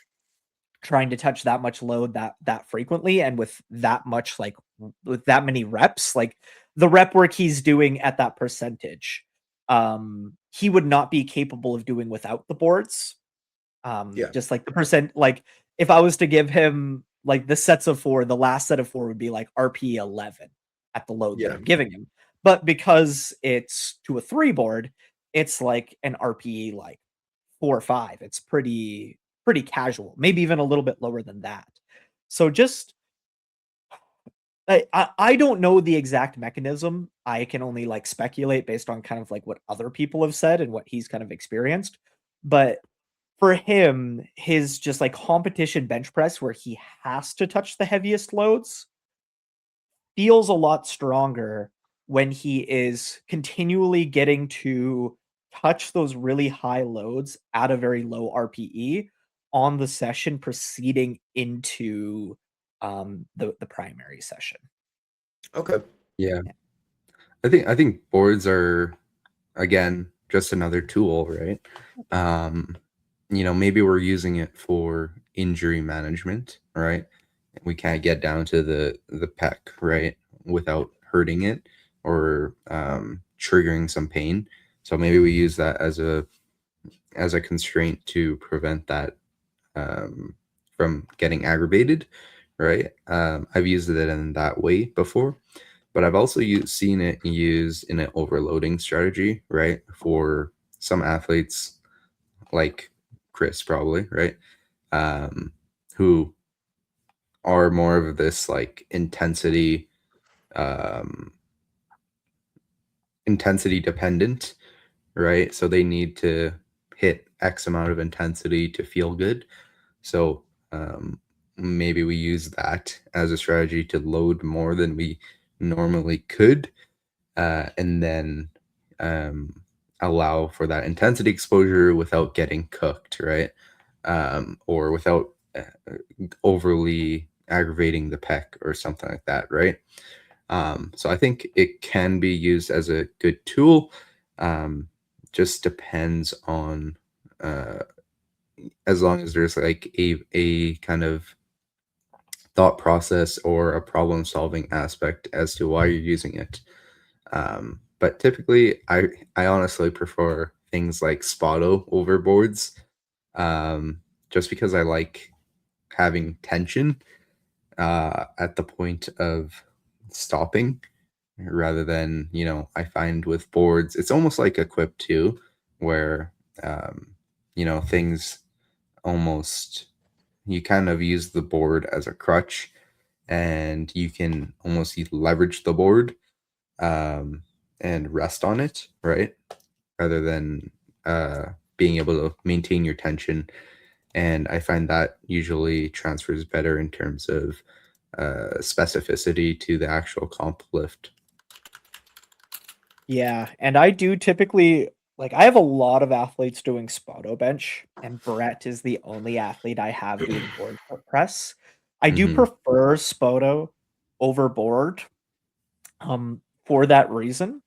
trying to touch that much load that frequently and with that much like with that many reps, like the rep work he's doing at that percentage, he would not be capable of doing without the boards. Yeah. Just like the percent, like if I was to give him like the sets of 4, the last set of 4 would be like RP11 at the load that Yeah. I'm giving him. But because it's to a 3 board, it's like an RPE like 4 or 5. It's pretty casual, maybe even a little bit lower than that. So just I don't know the exact mechanism. I can only like speculate based on kind of like what other people have said and what he's kind of experienced. But for him, his just like competition bench press where he has to touch the heaviest loads feels a lot stronger when he is continually getting to touch those really high loads at a very low RPE on the session proceeding into the primary session. Okay. Yeah. I think boards are, again, just another tool, right? Maybe we're using it for injury management, right? We can't get down to the pec, right, without hurting it or triggering some pain. So maybe we use that as a constraint to prevent that from getting aggravated, right? I've used it in that way before, but I've also seen it used in an overloading strategy, right? For some athletes, like Chris, probably, right? Who are more of this like um, intensity dependent, right? So they need to hit X amount of intensity to feel good. So maybe we use that as a strategy to load more than we normally could, and then allow for that intensity exposure without getting cooked, right? Or without overly aggravating the pec or something like that, right? So I think it can be used as a good tool. Just depends on uh, as long as there's like a kind of thought process or a problem solving aspect as to why you're using it. But typically, I honestly prefer things like Spotto over boards, just because I like having tension at the point of stopping rather than, I find with boards, it's almost like Equip 2, where, things almost, you kind of use the board as a crutch and you can almost leverage the board and rest on it, right? Rather than being able to maintain your tension. And I find that usually transfers better in terms of specificity to the actual comp lift. Yeah, and I do typically like I have a lot of athletes doing Spoto bench, and Brett is the only athlete I have doing board press. I do Hmm. prefer Spoto over board for that reason.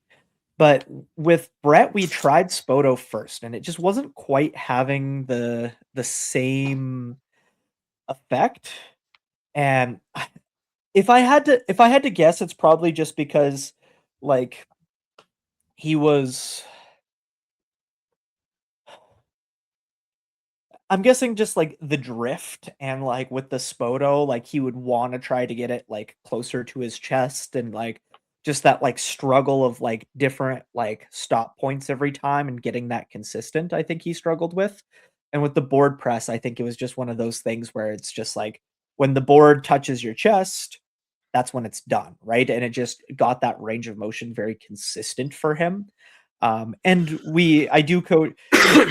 But with Brett, we tried Spoto first, and it just wasn't quite having the same effect. And if I had to guess, it's probably just because like he was I'm guessing just like the drift and like with the Spoto, like he would want to try to get it like closer to his chest and like just that like struggle of like different like stop points every time and getting that consistent, I think he struggled with. And with the board press, I think it was just one of those things where it's just like when the board touches your chest, that's when it's done, right? And it just got that range of motion very consistent for him. And I do coach.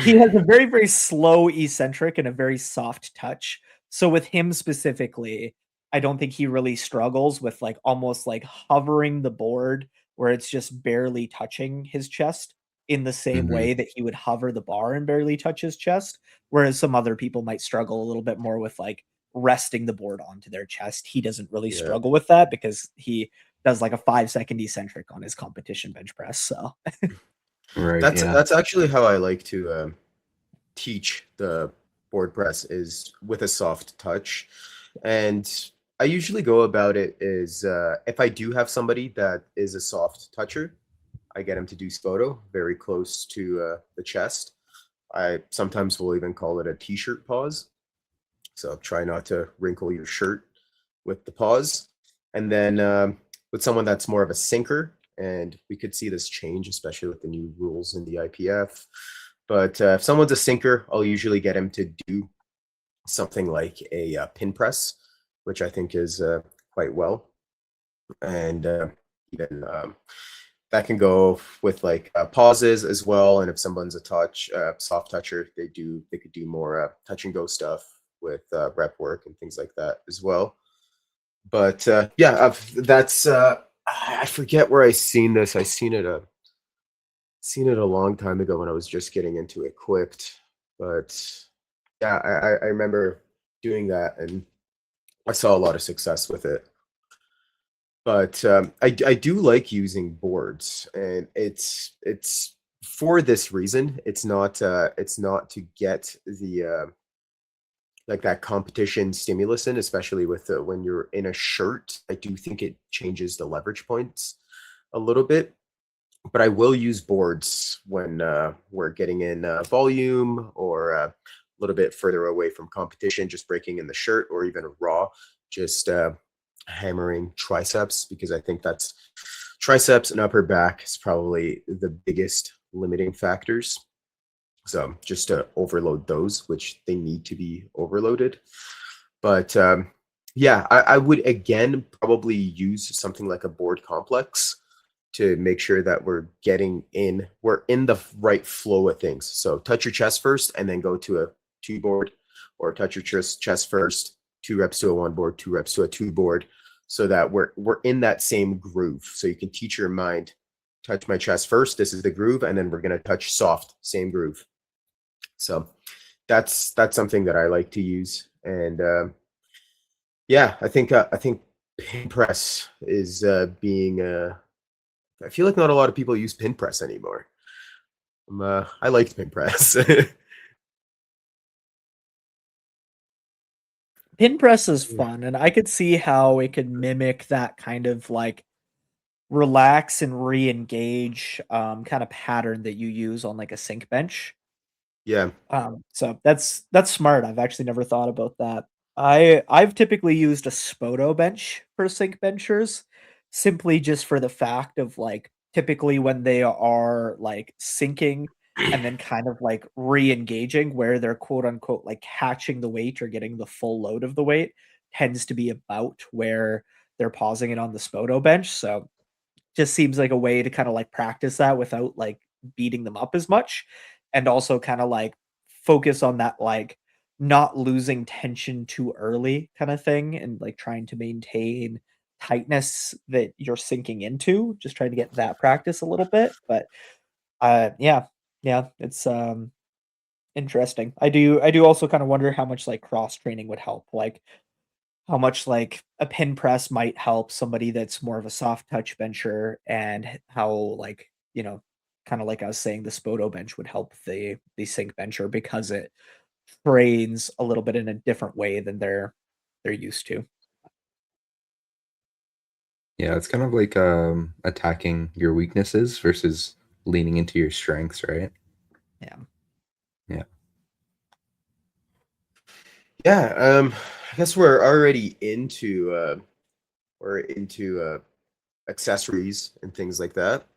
He has a very, very slow eccentric and a very soft touch. So with him specifically, I don't think he really struggles with like almost like hovering the board where it's just barely touching his chest in the same Mhm. way that he would hover the bar and barely touch his chest. Whereas some other people might struggle a little bit more with like resting the board onto their chest. He doesn't really Yeah. struggle with that because he does like a 5-second eccentric on his competition bench press. So Right, That's yeah. that's actually how I like to teach the board press is with a soft touch. And I usually go about it is if I do have somebody that is a soft toucher, I get him to do Spoto very close to the chest. I sometimes will even call it a t-shirt pause. So try not to wrinkle your shirt with the pause. And then with someone that's more of a sinker, and we could see this change, especially with the new rules in the IPF. But if someone's a sinker, I'll usually get him to do something like a pin press, which I think is quite well. And even that can go with like pauses as well. And if someone's a soft toucher, they could do more touch and go stuff with rep work and things like that as well. But yeah, that's I forget where I seen this. I seen it a long time ago when I was just getting into Equipped. But yeah, I remember doing that and I saw a lot of success with it. But I do like using boards, and it's for this reason. It's not to get the like that competition stimulus in, especially with when you're in a shirt. I do think it changes the leverage points a little bit, but I will use boards when we're getting in volume or a little bit further away from competition, just breaking in the shirt or even raw, just hammering triceps because I think that's triceps and upper back is probably the biggest limiting factors. So just to overload those, which they need to be overloaded. But yeah, I would again probably use something like a board complex to make sure that we're in the right flow of things. So touch your chest first and then go to a two board, or touch your chest first, 2 reps to a one board, 2 reps to a two board, so that we're in that same groove. So you can teach your mind, touch my chest first, this is the groove, and then we're gonna touch soft, same groove. So that's something that I like to use. And yeah, I think pin press is being I feel like not a lot of people use pin press anymore. I liked pin press. pin press is Yeah. fun, and I could see how it could mimic that kind of like relax and re-engage kind of pattern that you use on like a sync bench. Yeah. So that's smart. I've actually never thought about that. I've typically used a Spoto bench for sync benchers, simply just for the fact of like typically when they are like sinking and then kind of like re-engaging where they're quote unquote like catching the weight or getting the full load of the weight tends to be about where they're pausing it on the Spoto bench. So just seems like a way to kinda, like, practice that without, like, beating them up as much, and also kinda, like, focus on that, like, not losing tension too early kinda thing, and, like, trying to maintain tightness that you're sinking into, just trying to get that practice a little bit, but, yeah, yeah, it's, interesting. I do also kinda wonder how much, like, cross training would help, like, how much like a pin press might help somebody that's more of a soft touch bencher and how like, kind of like I was saying, the Spoto bench would help the sync bencher because it trains a little bit in a different way than they're used to. Yeah, it's kind of like, attacking your weaknesses versus leaning into your strengths, right? Yeah. Yeah. Yeah. I guess we're into accessories and things like that.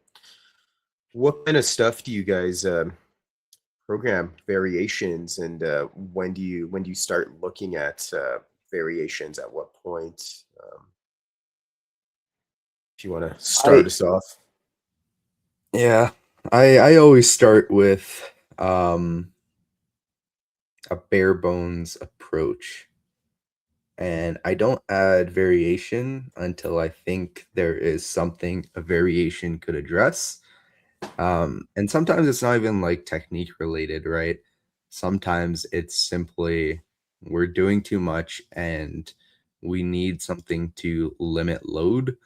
What kind of stuff do you guys program variations, and when do you start looking at variations? At what point? If you want to start I us off. Yeah. I always start with a bare bones approach, and I don't add variation until I think there is something a variation could address. And sometimes it's not even like technique related, right? Sometimes it's simply we're doing too much and we need something to limit load.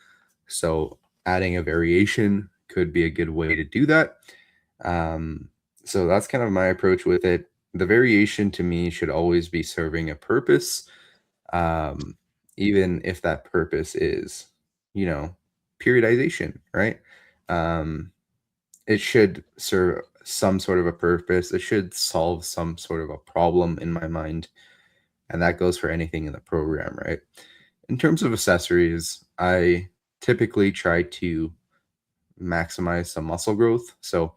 So adding a variation could be a good way to do that. Um, so that's kind of my approach with it. The variation to me should always be serving a purpose, um, even if that purpose is, you know, periodization, right? Um, it should serve some sort of a purpose. It should solve some sort of a problem in my mind. And that goes for anything in the program, right? In terms of accessories, I typically try to maximize some muscle growth. So,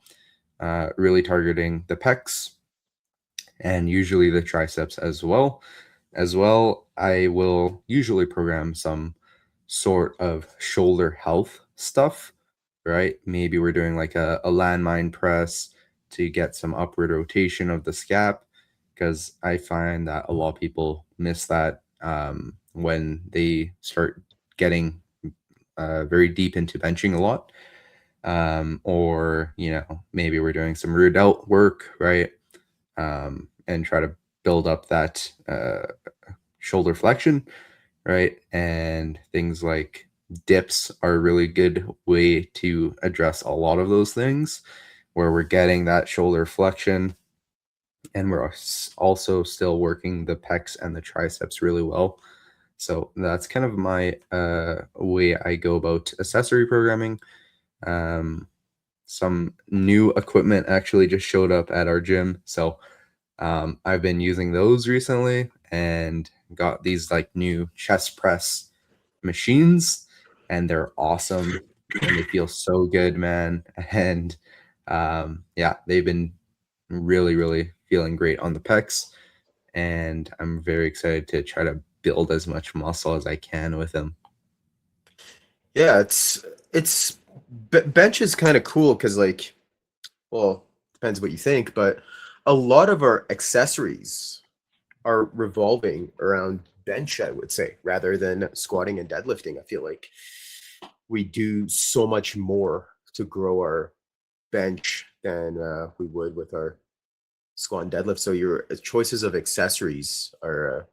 really targeting the pecs and usually the triceps as well. As well, I will usually program some sort of shoulder health stuff, right? Maybe we're doing like a landmine press to get some upward rotation of the scap, because I find that a lot of people miss that when they start getting very deep into benching a lot. Or, maybe we're doing some rear delt work, right? And try to build up that shoulder flexion, right? And things like dips are a really good way to address a lot of those things where we're getting that shoulder flexion and we're also still working the pecs and the triceps really well. So that's kind of my way I go about accessory programming. Um, some new equipment actually just showed up at our gym. So I've been using those recently and got these like new chest press machines, and they're awesome and they feel so good, man. And yeah, they've been really, really feeling great on the pecs. And I'm very excited to try to build as much muscle as I can with them. Yeah, bench is kind of cool because like, well, depends what you think, but a lot of our accessories are revolving around bench, I would say, rather than squatting and deadlifting. I feel like we do so much more to grow our bench than we would with our squat and deadlift. So your choices of accessories are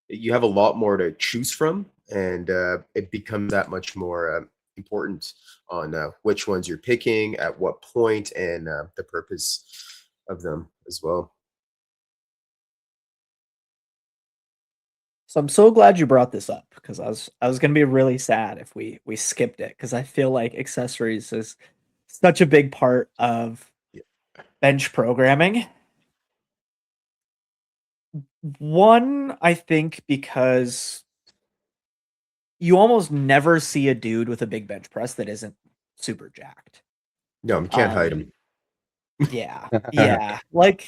you have a lot more to choose from, and it becomes that much more important on which ones you're picking at what point and the purpose of them as well. So I'm so glad you brought this up because I was gonna be really sad if we skipped it because I feel like accessories is such a big part of Yeah. bench programming. One, I think because you almost never see a dude with a big bench press that isn't super jacked. No, you can't hide Um, them. yeah, yeah, like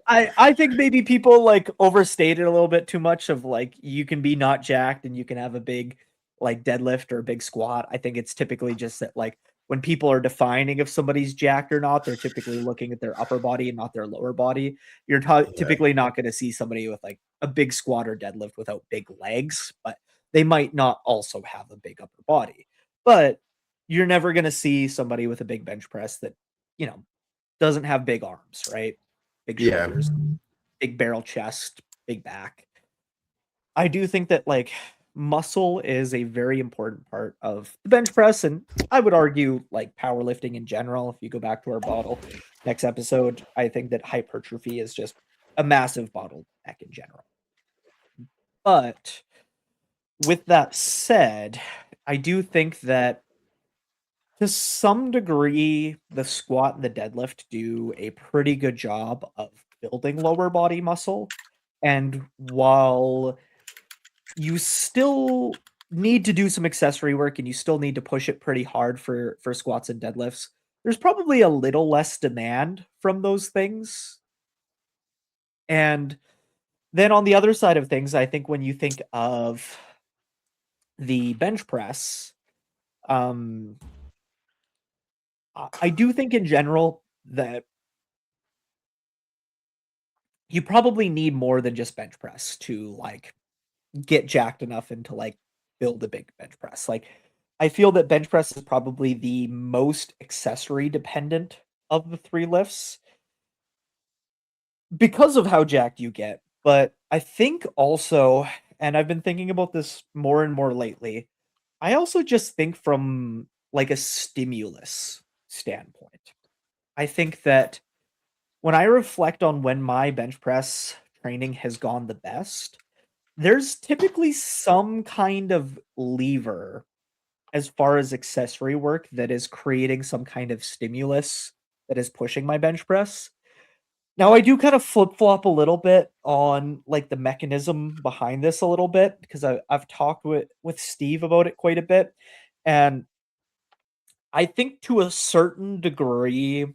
I think maybe people like overstate it a little bit too much of like you can be not jacked and you can have a big like deadlift or a big squat. I think it's typically just that like when people are defining if somebody's jacked or not, they're typically looking at their upper body and not their lower body. You're Yeah, typically not going to see somebody with like a big squat or deadlift without big legs, but they might not also have a big upper body. But you're never going to see somebody with a big bench press that, you know, doesn't have big arms, right? Big yeah, shoulders, big barrel chest, big back. I do think that like muscle is a very important part of the bench press, and I would argue like powerlifting in general. If you go back to our bottle next episode, I think that hypertrophy is just a massive bottleneck in general. But with that said, I do think that to some degree, the squat and the deadlift do a pretty good job of building lower body muscle. And while you still need to do some accessory work and you still need to push it pretty hard for squats and deadlifts, there's probably a little less demand from those things. And then on the other side of things, I think when you think of the bench press, um I do think in general that you probably need more than just bench press to like get jacked enough and to like build a big bench press. Like I feel that bench press is probably the most accessory dependent of the three lifts because of how jacked you get. But I think also, and I've been thinking about this more and more lately, I also just think from like a stimulus standpoint. I think that when I reflect on when my bench press training has gone the best, there's typically some kind of lever as far as accessory work that is creating some kind of stimulus that is pushing my bench press. Now I do kind of flip-flop a little bit on, like, the mechanism behind this a little bit because I've talked with Steve about it quite a bit, and I think to a certain degree,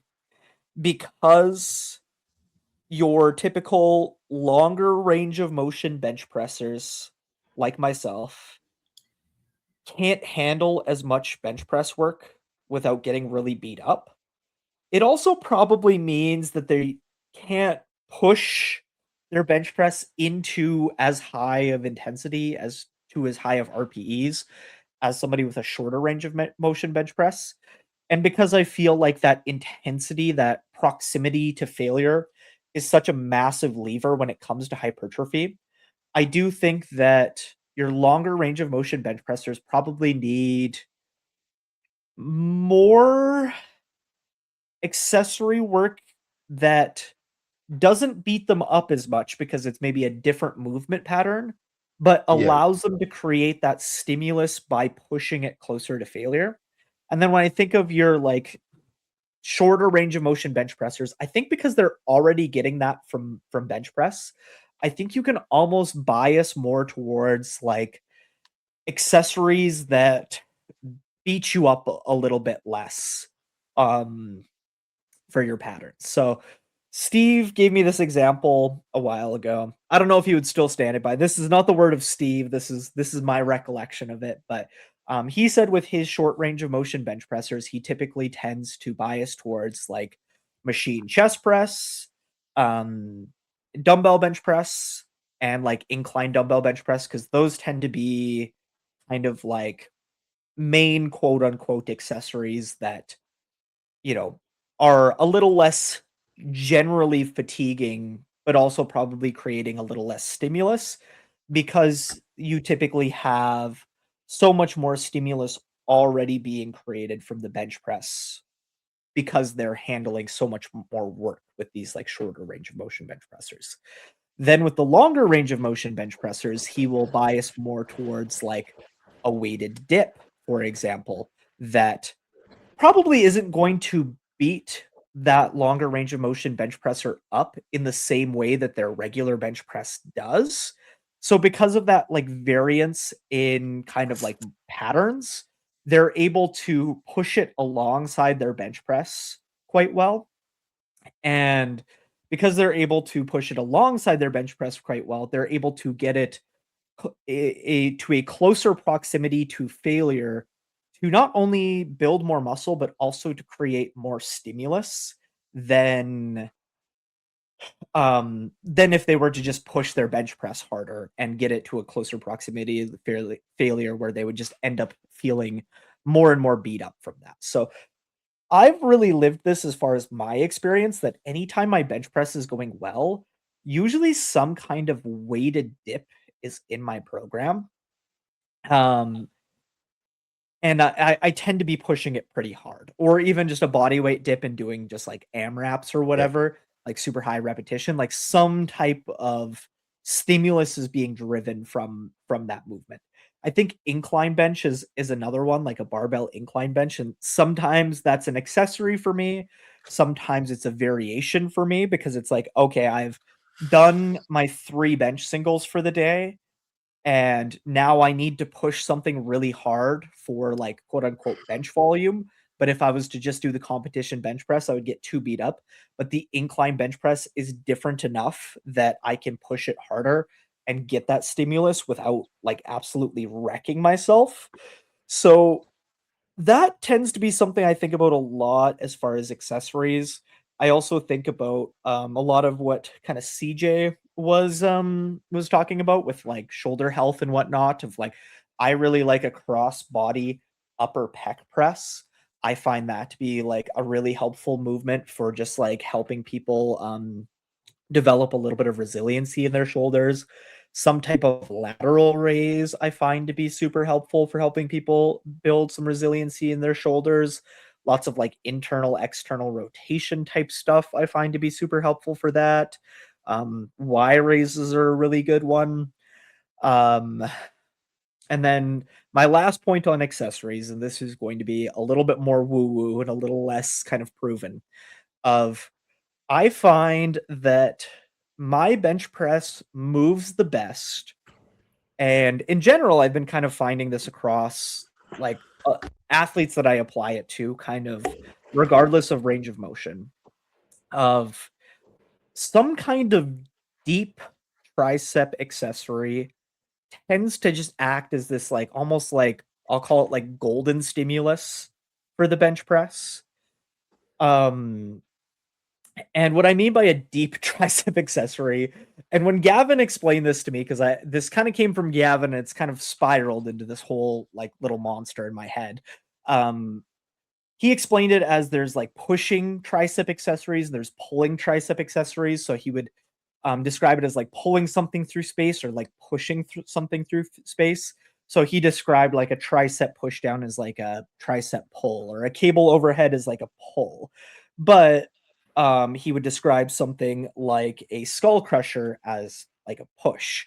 because your typical longer range of motion bench pressers, like myself, can't handle as much bench press work without getting really beat up. It also probably means that they can't push their bench press into as high of intensity as to as high of RPEs as somebody with a shorter range of motion bench press. And because I feel like that intensity, that proximity to failure is such a massive lever when it comes to hypertrophy, I do think that your longer range of motion bench pressers probably need more accessory work that doesn't beat them up as much because it's maybe a different movement pattern, but Yeah. allows them to create that stimulus by pushing it closer to failure. And then when I think of your like shorter range of motion bench pressers, I think because they're already getting that from bench press, I think you can almost bias more towards like accessories that beat you up a little bit less. Um for your patterns. So Steve gave me this example a while ago. I don't know if he would still stand it by. This is not the word of Steve. This is my recollection of it. But he said with his short range of motion bench pressers, he typically tends to bias towards like machine chest press, um, dumbbell bench press, and like incline dumbbell bench press because those tend to be kind of like main quote unquote accessories that are a little less generally fatiguing, but also probably creating a little less stimulus because you typically have so much more stimulus already being created from the bench press because they're handling so much more work with these like shorter range of motion bench pressers. Then with the longer range of motion bench pressers, he will bias more towards like a weighted dip, for example, that probably isn't going to beat that longer range of motion bench presser up in the same way that their regular bench press does. So because of that like variance in kind of like patterns, they're able to push it alongside their bench press quite well. And because they're able to push it alongside their bench press quite well, they're able to get it to a closer proximity to failure to not only build more muscle, but also to create more stimulus than than if they were to just push their bench press harder and get it to a closer proximity of the failure where they would just end up feeling more and more beat up from that. So I've really lived this as far as my experience that anytime my bench press is going well, usually some kind of weighted dip is in my program. Um, and I tend to be pushing it pretty hard, or even just a body weight dip and doing just like AMRAPs or Yeah. whatever, like super high repetition, like some type of stimulus is being driven from that movement. I think incline bench is another one, like a barbell incline bench, and sometimes that's an accessory for me. Sometimes it's a variation for me because it's like, okay, I've done my 3 bench singles for the day and now I need to push something really hard for like quote unquote bench volume. But if I was to just do the competition bench press, I would get too beat up. But the incline bench press is different enough that I can push it harder and get that stimulus without like absolutely wrecking myself. So That tends to be something I think about a lot as far as accessories. I also think about, a lot of what kinda CJ was talking about with, like, shoulder health and whatnot of, like, I really like a cross-body upper pec press. I find that to be, like, a really helpful movement for just, like, helping people, develop a little bit of resiliency in their shoulders. Some type of lateral raise I find to be super helpful for helping people build some resiliency in their shoulders. Lots of like internal, external rotation type stuff I find to be super helpful for that. Y raises are a really good one. Um, and then my last point on accessories, and this is going to be a little bit more woo woo and a little less kind of proven, of I find that my bench press moves the best, and in general, I've been kind of finding this across like athletes that I apply it to, kind of regardless of range of motion, of some kind of deep tricep accessory tends to just act as this like almost like I'll call it like golden stimulus for the bench press. Um, And what I mean by a deep tricep accessory, and when Gavin explained this to me, because I this kind of came from Gavin, and it's kind of spiraled into this whole like little monster in my head. Um, he explained it as there's like pushing tricep accessories, and there's pulling tricep accessories. So he would describe it as like pulling something through space or like pushing through something through space. So he described like a tricep push down as like a tricep pull, or a cable overhead as like a pull. But he would describe something like a skull crusher as like a push.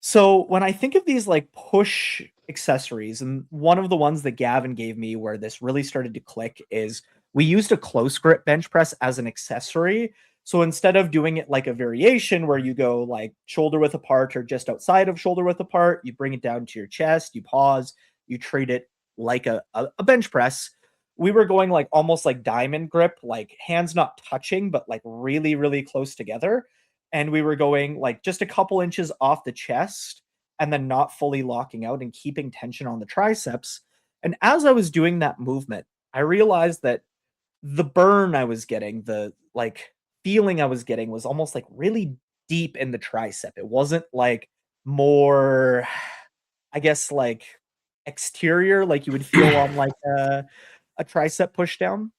So when I think of these like push accessories, and one of the ones that Gavin gave me where this really started to click is we used a close grip bench press as an accessory. So instead of doing it like a variation where you go like shoulder width apart or just outside of shoulder width apart, you bring it down to your chest, you pause, you treat it like a bench press. We were going like almost like diamond grip, like hands not touching, but like really, really close together, and we were going like just a couple inches off the chest and then not fully locking out and keeping tension on the triceps. And as I was doing that movement, I realized that the burn I was getting, the like feeling I was getting was almost like really deep in the tricep. It wasn't like more, I guess, like exterior, like you would feel on like a tricep push down.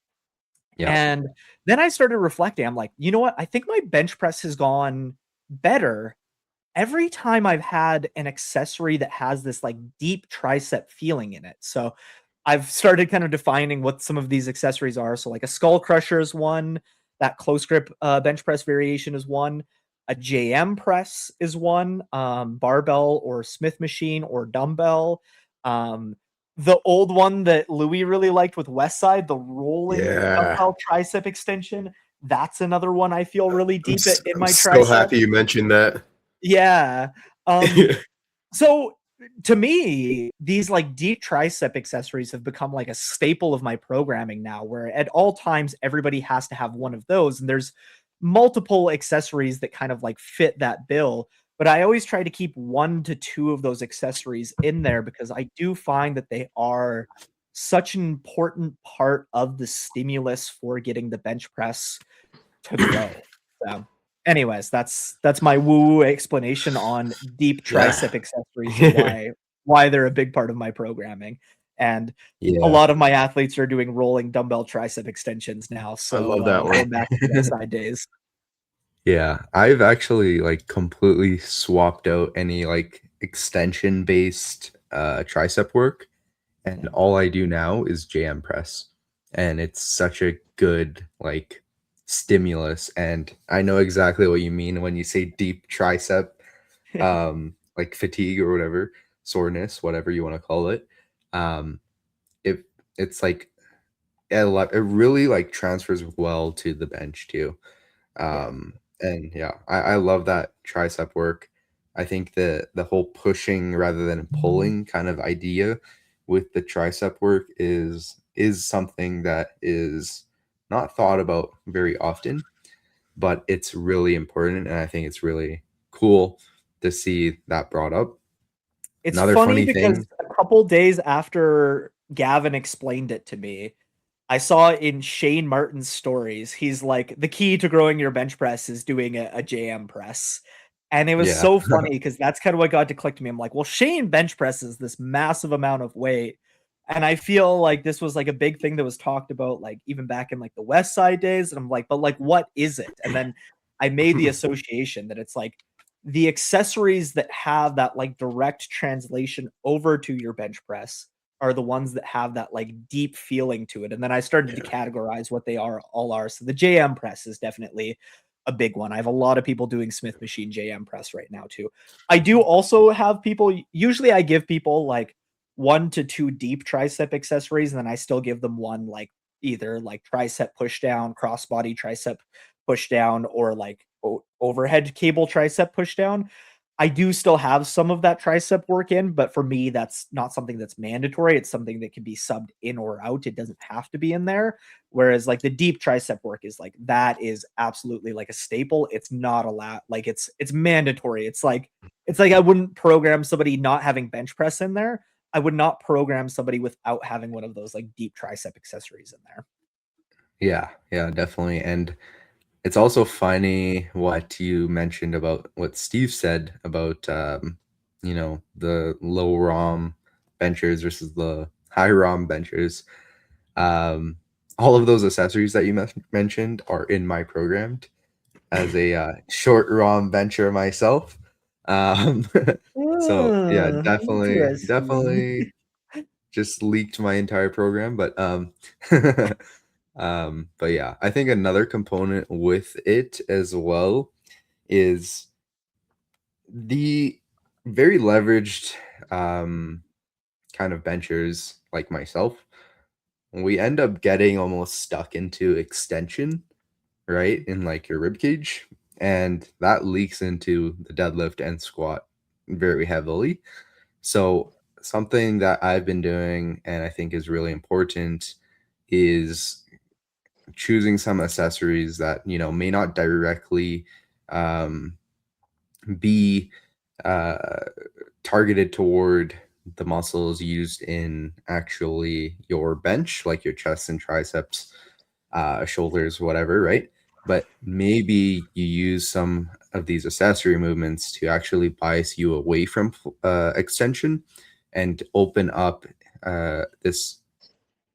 Yeah. And then I started reflecting. I'm like, you know what? I think my bench press has gone better every time I've had an accessory that has this like deep tricep feeling in it. So I've started kind of defining what some of these accessories are. So like a skull crusher is one, that close grip bench press variation is one, a JM press is one, barbell or Smith machine or dumbbell. Um, the old one that Louis really liked with Westside, the rolling Yeah. dumbbell tricep extension. That's another one I feel really deep in I'm my so tricep. happy you mentioned that. Yeah. So to me, these like deep tricep accessories have become like a staple of my programming now, where at all times everybody has to have one of those. And there's multiple accessories that kind of like fit that bill. But I always try to keep 1 to 2 of those accessories in there because I do find that they are such an important part of the stimulus for getting the bench press to grow. So, anyways, that's my woo explanation on deep Yeah. tricep accessories and why they're a big part of my programming. And a Yeah. lot of my athletes are doing rolling dumbbell tricep extensions now. I So love that one. going back to the side days. Yeah, I've actually like completely swapped out any like extension based tricep work, and Yeah. all I do now is JM press. And it's such a good like stimulus, and I know exactly what you mean when you say deep tricep like fatigue or whatever, soreness, whatever you want to call it. Um it it's like it really like transfers well to the bench too. Yeah. And yeah, I love that tricep work. I think the whole pushing rather than pulling kind of idea with the tricep work is something that is not thought about very often, but it's really important, and I think it's really cool to see that brought up. It's Another funny funny because thing, a couple days after Gavin explained it to me. I saw in Shane Martin's stories, he's like, the key to growing your bench press is doing a JM press. And it was Yeah. so funny because that's kind of what got to click to me. I'm like, well, Shane bench presses this massive amount of weight. And I feel like this was like a big thing that was talked about, like even back in like the West Side days. And I'm like, but like, what is it? And then I made the association that it's like the accessories that have that like direct translation over to your bench press are the ones that have that like deep feeling to it. And then I started to Yeah. categorize what they all are. So the JM press is definitely a big one. I have a lot of people doing Smith machine JM press right now too. I do also have people, usually I give people like 1 to 2 deep tricep accessories, and then I still give them one like either like tricep push down, crossbody tricep push down, or like overhead cable tricep push down. I do still have some of that tricep work in, but for me, that's not something that's mandatory. It's something that can be subbed in or out. It doesn't have to be in there. Whereas like the deep tricep work is like that is absolutely like a staple. It's not allowed, like it's mandatory. It's like I wouldn't program somebody not having bench press in there. I would not program somebody without having one of those like deep tricep accessories in there. Yeah, yeah, definitely. And it's also funny what you mentioned about what Steve said about the low ROM benchers versus the high ROM benchers. Um, all of those accessories that you mentioned are in my programmed as a short ROM bencher myself. Um, so yeah, Interesting. definitely just leaked my entire program, but but yeah, I think another component with it as well is the very leveraged kind of benchers like myself. We end up getting almost stuck into extension, right, in like your rib cage, and that leaks into the deadlift and squat very heavily. So something that I've been doing and I think is really important is choosing some accessories that may not directly um, be uh, targeted toward the muscles used in actually your bench, like your chest and triceps, shoulders, whatever, right? But maybe you use some of these accessory movements to actually bias you away from extension and open up this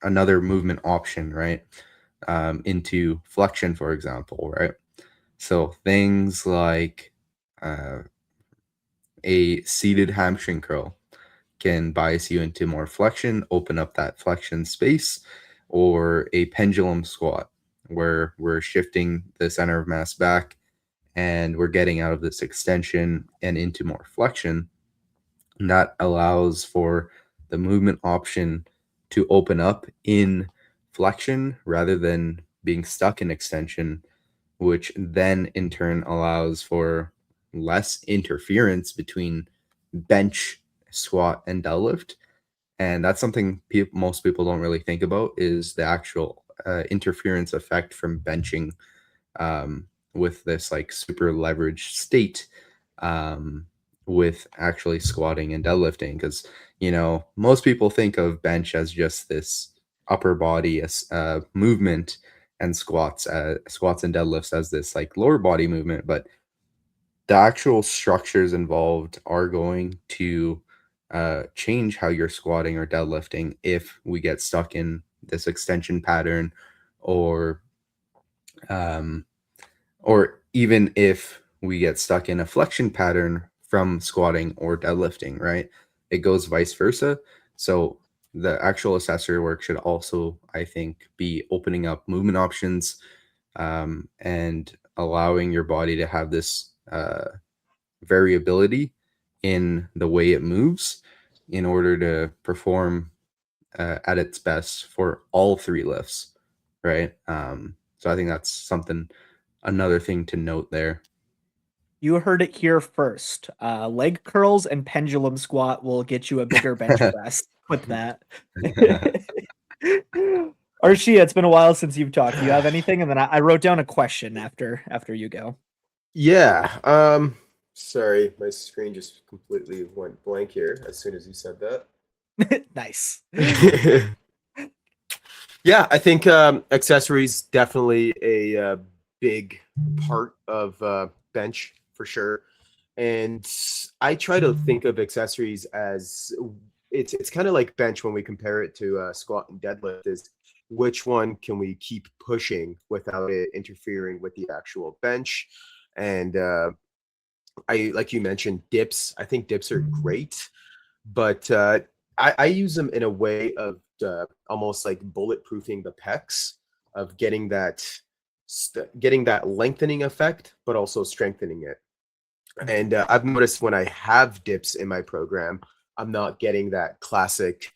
another movement option, right? Into flexion, for example, right? So things like uh, a seated hamstring curl can bias you into more flexion, open up that flexion space, or a pendulum squat where we're shifting the center of mass back and we're getting out of this extension and into more flexion. And that allows for the movement option to open up in flexion rather than being stuck in extension, which then in turn allows for less interference between bench, squat, and deadlift. And that's something most people don't really think about is the actual interference effect from benching with this like super leveraged state um, with actually squatting and deadlifting. Because, most people think of bench as just this upper body movement and squats and deadlifts as this like lower body movement. But the actual structures involved are going to change how you're squatting or deadlifting if we get stuck in this extension pattern or um, or even if we get stuck in a flexion pattern from squatting or deadlifting, right? It goes vice versa. So the actual accessory work should also, I think, be opening up movement options and allowing your body to have this variability in the way it moves in order to perform at its best for all three lifts, right? So I think that's another thing to note there. You heard it here first. Leg curls and pendulum squat will get you a bigger bench press with that. Arshia, it's been a while since you've talked. Do you have anything? And then I wrote down a question after you go. Yeah. Sorry, my screen just completely went blank here as soon as you said that. Nice. Yeah, I think accessories definitely a big part of bench for sure. And I try to think of accessories as it's kind of like bench when we compare it to squat and deadlift. Is which one can we keep pushing without it interfering with the actual bench? And I like you mentioned dips. I think dips are great, but I use them in a way of almost like bulletproofing the pecs, of getting that lengthening effect, but also strengthening it. And I've noticed when I have dips in my program, I'm not getting that classic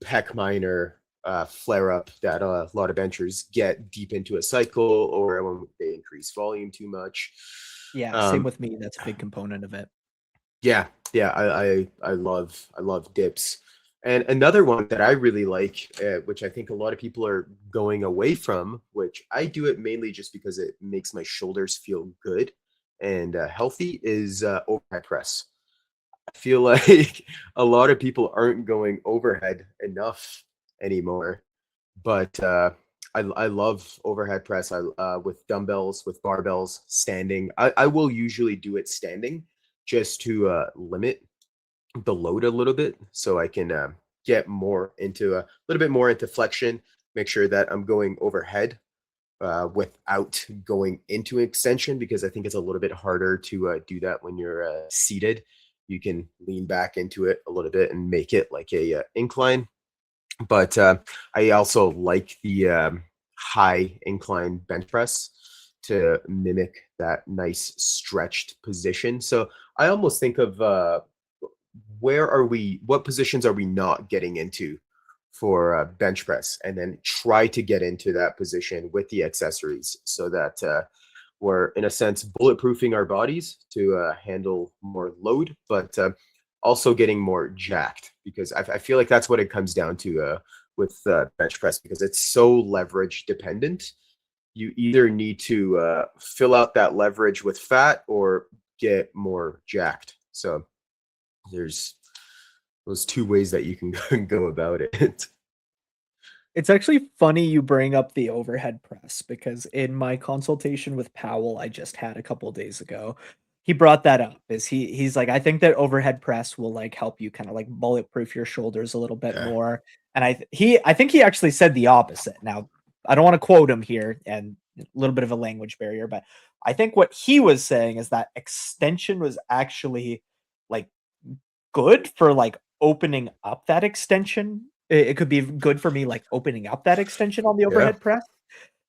pec minor flare up that a lot of benchers get deep into a cycle, or when they increase volume too much. Yeah, same Um, with me. That's a big component of it. yeah, yeah, I love dips. And another one that I really like, which I think a lot of people are going away from, which I do it mainly just because it makes my shoulders feel good and healthy, is overhead press. I feel like a lot of people aren't going overhead enough anymore, but I love overhead press. With dumbbells, with barbells, standing. I will usually do it standing just to limit the load a little bit, so I can get more into a little bit more into flexion. Make sure that I'm going overhead without going into extension, because I think it's a little bit harder to do that when you're seated. You can lean back into it a little bit and make it like a incline. But I also like the high incline bench press to mimic that nice stretched position. So I almost think of what positions are we not getting into for bench press, and then try to get into that position with the accessories, so that we're in a sense bulletproofing our bodies to handle more load, but also getting more jacked, because I feel like that's what it comes down to with bench press, because it's so leverage dependent. You either need to fill out that leverage with fat or get more jacked. So there's those two ways that you can go about it. It's actually funny you bring up the overhead press because in my consultation with Powell I just had a couple days ago, he brought that up. He's like, I think that overhead press will like help you kind of like bulletproof your shoulders a little bit Yeah, more. And I think he actually said the opposite. Now, I don't want to quote him here and a little bit of a language barrier, but I think what he was saying is that extension was actually like good for, like, opening up that extension. It could be good for me, like, opening up that extension on the yeah, overhead press,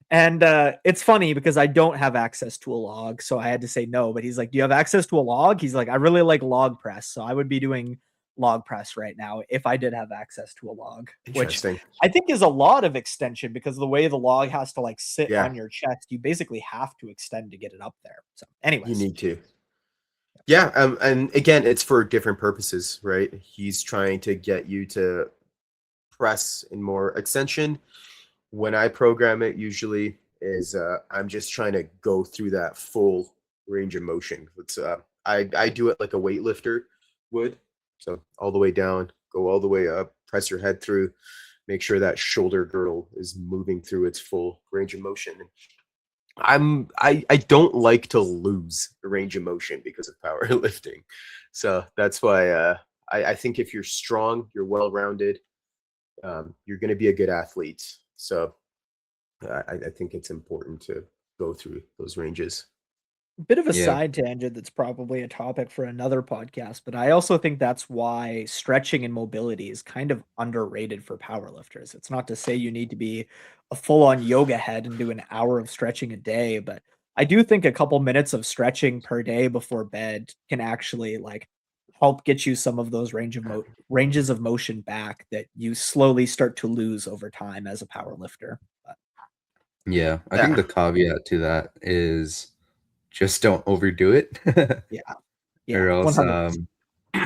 and, it's funny because I don't have access to a log, so I had to say no, but he's like, "Do you have access to a log?" He's like, "I really like log press, so I would be doing log press right now if I did have access to a log," which interesting. I think is a lot of extension because the way the log has to, like, sit Yeah, on your chest, you basically have to extend to get it up there, so you anyways. need to. Yeah, and again, it's for different purposes, right? He's trying to get you to press in more extension. When I program it, usually is I'm just trying to go through that full range of motion. It's I do it like a weightlifter would. So all the way down, go all the way up, press your head through, make sure that shoulder girdle is moving through its full range of motion. I don't like to lose range of motion because of powerlifting. So that's why I think if you're strong, you're well rounded, you're going to be a good athlete. So I think it's important to go through those ranges. Bit of a Yeah. side tangent that's probably a topic for another podcast, but I also think that's why stretching and mobility is kind of underrated for powerlifters. It's not to say you need to be a full-on yoga head and do an hour of stretching a day, but I do think a couple minutes of stretching per day before bed can actually like help get you some of those ranges of motion back that you slowly start to lose over time as a powerlifter. But Yeah, I think Yeah, the caveat to that is just don't overdo it, yeah, or yeah, else, 100%.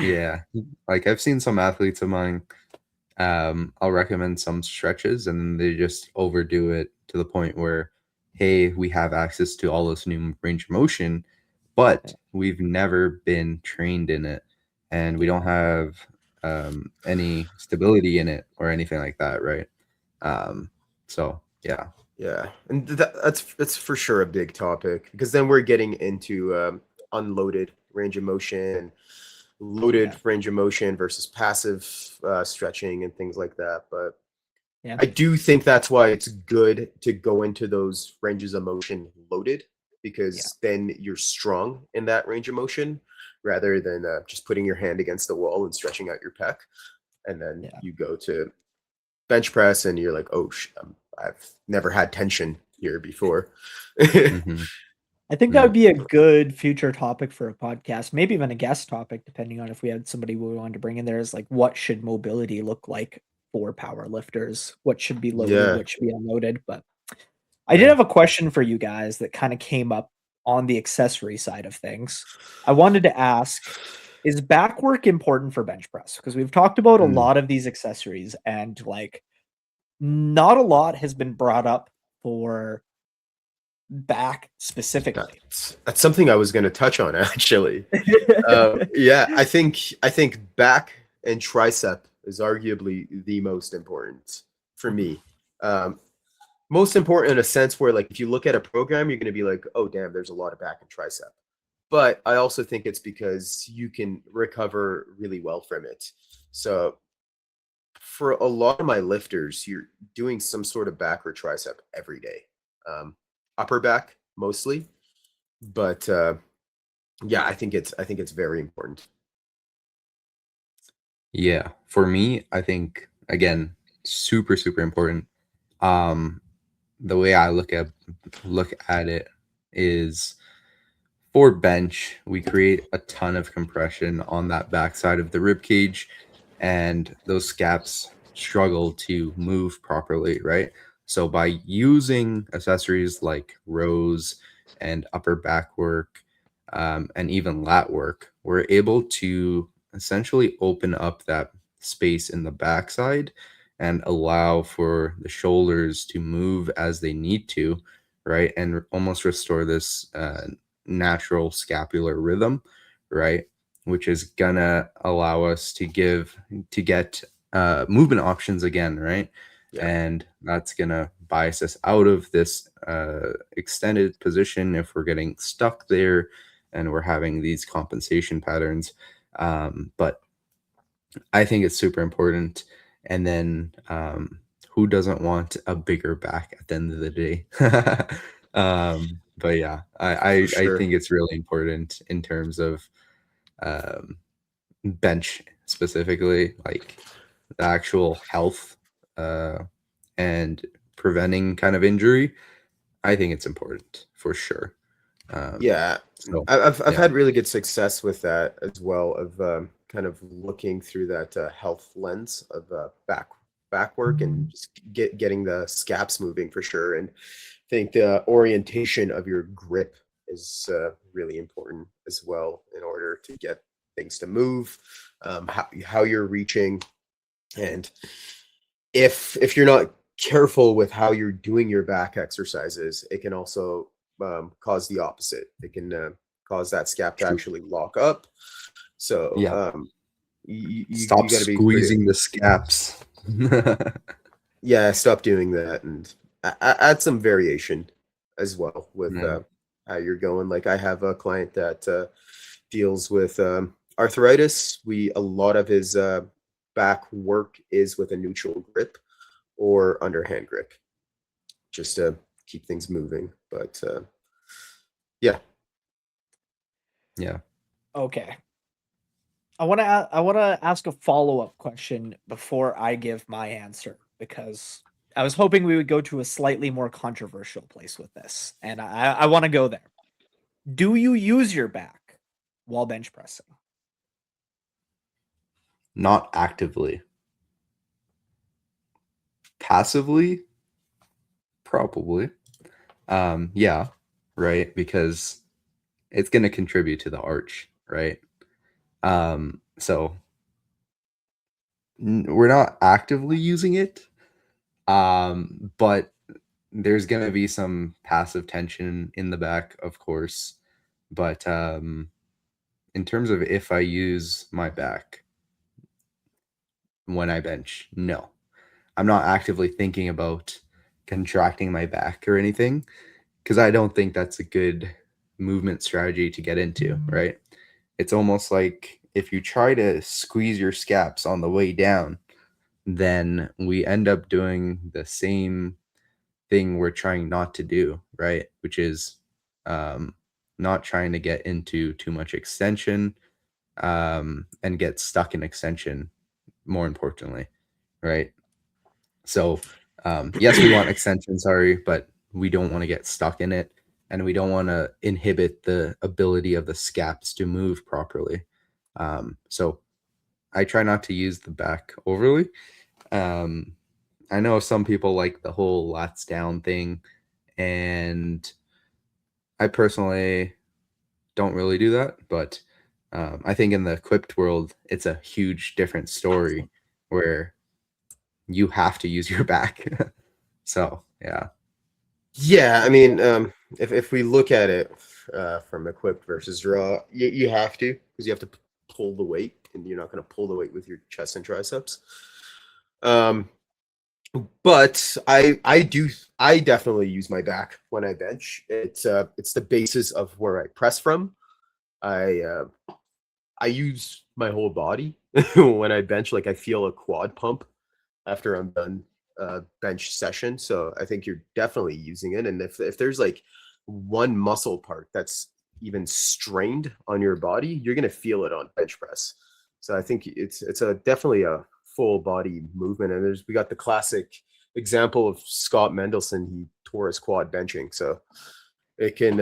yeah, like I've seen some athletes of mine, I'll recommend some stretches and then they just overdo it to the point where, hey, we have access to all this new range of motion, but we've never been trained in it, and we Yeah. don't have any stability in it or anything like that, right? So yeah. Yeah, and that's for sure a big topic because then we're getting into unloaded range of motion, loaded Yeah. range of motion versus passive stretching and things like that. But Yeah. I do think that's why it's good to go into those ranges of motion loaded Yeah. because then you're strong in that range of motion rather than just putting your hand against the wall and stretching out your pec. And then Yeah. you go to bench press and you're like, oh, I've never had tension here before. Mhm. I think that would be a good future topic for a podcast, maybe even a guest topic, depending on if we had somebody we wanted to bring in there. Is like, what should mobility look like for power lifters? What should be loaded? Yeah, What should be unloaded? But I did yeah. have a question for you guys that kind of came up on the accessory side of things. I wanted to ask, is back work important for bench press? Because we've talked about a Mm. lot of these accessories and like not a lot has been brought up for back specifically. That's something I was going to touch on actually. Yeah, I think back and tricep is arguably the most important for Mhm. me. Most important in a sense where like if you look at a program, you're going to be like, oh damn, there's a lot of back and tricep. But I also think it's because you can recover really well from it. So for a lot of my lifters, you're doing some sort of back or tricep every day. Upper back mostly, but yeah, I think it's very important. Yeah, for me, I think again, super super important. Um, the way I look at it is for bench, we create a ton of compression on that backside of the rib cage, and those scaps struggle to move properly, right? So by using accessories like rows and upper back work, and even lat work, we're able to essentially open up that space in the backside and allow for the shoulders to move as they need to, right? And almost restore this natural scapular rhythm, right? Which is gonna allow us to get movement options again, right? Yeah, And that's gonna bias us out of this extended position if we're getting stuck there and we're having these compensation patterns. But I think it's super important. And then who doesn't want a bigger back at the end of the day? But yeah, for I sure. think it's really important in terms of um, bench specifically, like the actual health uh, and preventing kind of injury. I think it's important for sure. Um, Yeah, so I've yeah, had really good success with that as well of kind of looking through that health lens of back work and just getting the scaps moving for sure. And I think the orientation of your grip is really important as well in order to get things to move, how you're reaching, and if you're not careful with how you're doing your back exercises, it can also cause the opposite. It can cause that scap to true. actually lock up. So Yeah, you stop got to be pretty. squeezing the scaps. Yeah, stop doing that and add some variation as well with Yeah. how you're going. Like I have a client that deals with arthritis. A lot of his back work is with a neutral grip or underhand grip just to keep things moving. But yeah, Yeah. Okay. I want to ask a follow-up question before I give my answer because I was hoping we would go to a slightly more controversial place with this, and I want to go there. Do you use your back while bench pressing? Not actively. Passively, probably. Yeah, right, because it's going to contribute to the arch, right? So we're not actively using it, but there's going to be some passive tension in the back, of course. But in terms of if I use my back, when I bench? No. I'm not actively thinking about contracting my back or anything because I don't think that's a good movement strategy to get into, right? It's almost like if you try to squeeze your scaps on the way down, then we end up doing the same thing we're trying not to do, right? Which is not trying to get into too much extension and get stuck in extension, more importantly, right? So, yes, we want extension, sorry, but we don't want to get stuck in it, and we don't want to inhibit the ability of the scaps to move properly. So I try not to use the back overly. I know some people like the whole lats down thing, and I personally don't really do that, but I think in the equipped world, it's a huge different story where you have to use your back. So, yeah. Yeah, I mean, if we look at it from equipped versus raw, you have to, because you have to pull the weight, and you're not going to pull the weight with your chest and triceps. But I definitely use my back when I bench. It's the basis of where I press from. I use my whole body when I bench. Like, I feel a quad pump after I'm done bench session. So I think you're definitely using it. And if there's like one muscle part that's even strained on your body, you're gonna feel it on bench press. So I think it's a definitely a full body movement. And we got the classic example of Scott Mendelson. He tore his quad benching. So it can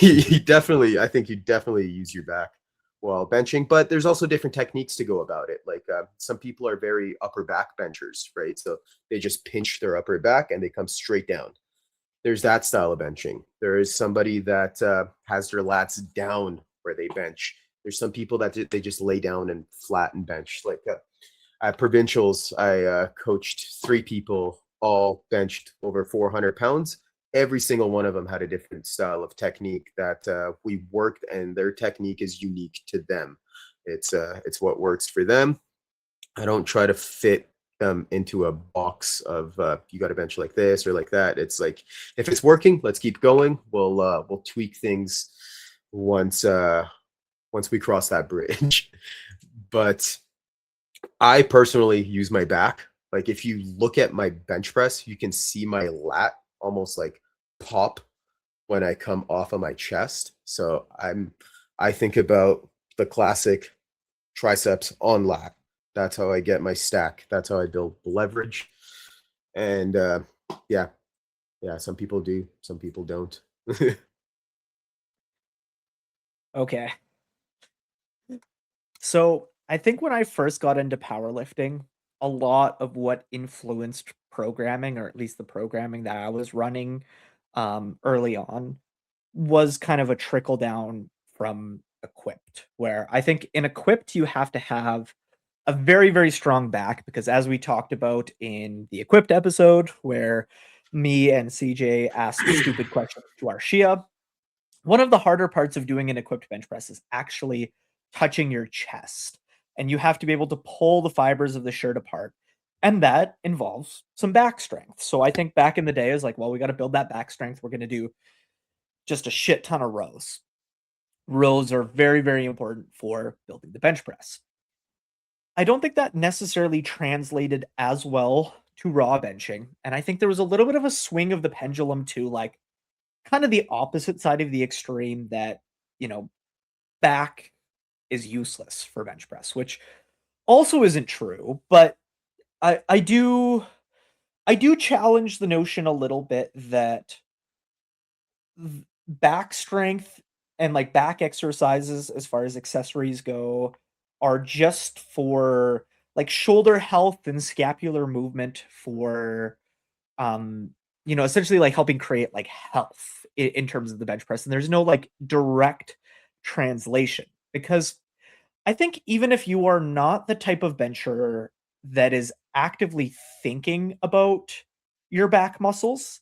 you definitely, I think you definitely use your back while benching, but there's also different techniques to go about it. Like some people are very upper back benchers, right? So they just pinch their upper back and they come straight down. There's that style of benching. There is somebody that has their lats down where they bench. There's some people that they just lay down and flatten bench. Like at provincials, I coached 3 people, all benched over 400 pounds. Every single one of them had a different style of technique that we worked, and their technique is unique to them. It's what works for them. I don't try to fit them into a box of you got to bench like this or like that. It's like, if it's working, let's keep going. We'll tweak things once we cross that bridge. But I personally use my back. Like, if you look at my bench press, you can see my lat almost like pop when I come off of my chest. So I think about the classic triceps on lat. That's how I get my stack. That's how I build leverage. And yeah, some people do, some people don't. Okay. So I think when I first got into powerlifting, a lot of what influenced programming, or at least the programming that I was running early on, was kind of a trickle down from equipped, where I think in equipped you have to have a very, very strong back, because as we talked about in the equipped episode where me and CJ asked stupid questions to our Shia, one of the harder parts of doing an equipped bench press is actually touching your chest. And you have to be able to pull the fibers of the shirt apart. And that involves some back strength. So I think back in the day, is like, well, we got to build that back strength. We're going to do just a shit ton of rows. Rows are very, very important for building the bench press. I don't think that necessarily translated as well to raw benching. And I think there was a little bit of a swing of the pendulum to, like, kind of the opposite side of the extreme, that, back is useless for bench press, which also isn't true. But I do challenge the notion a little bit that back strength and, like, back exercises, as far as accessories go, are just for, like, shoulder health and scapular movement for essentially, like, helping create, like, health in terms of the bench press. And there's no, like, direct translation, because I think even if you are not the type of bencher that is actively thinking about your back muscles,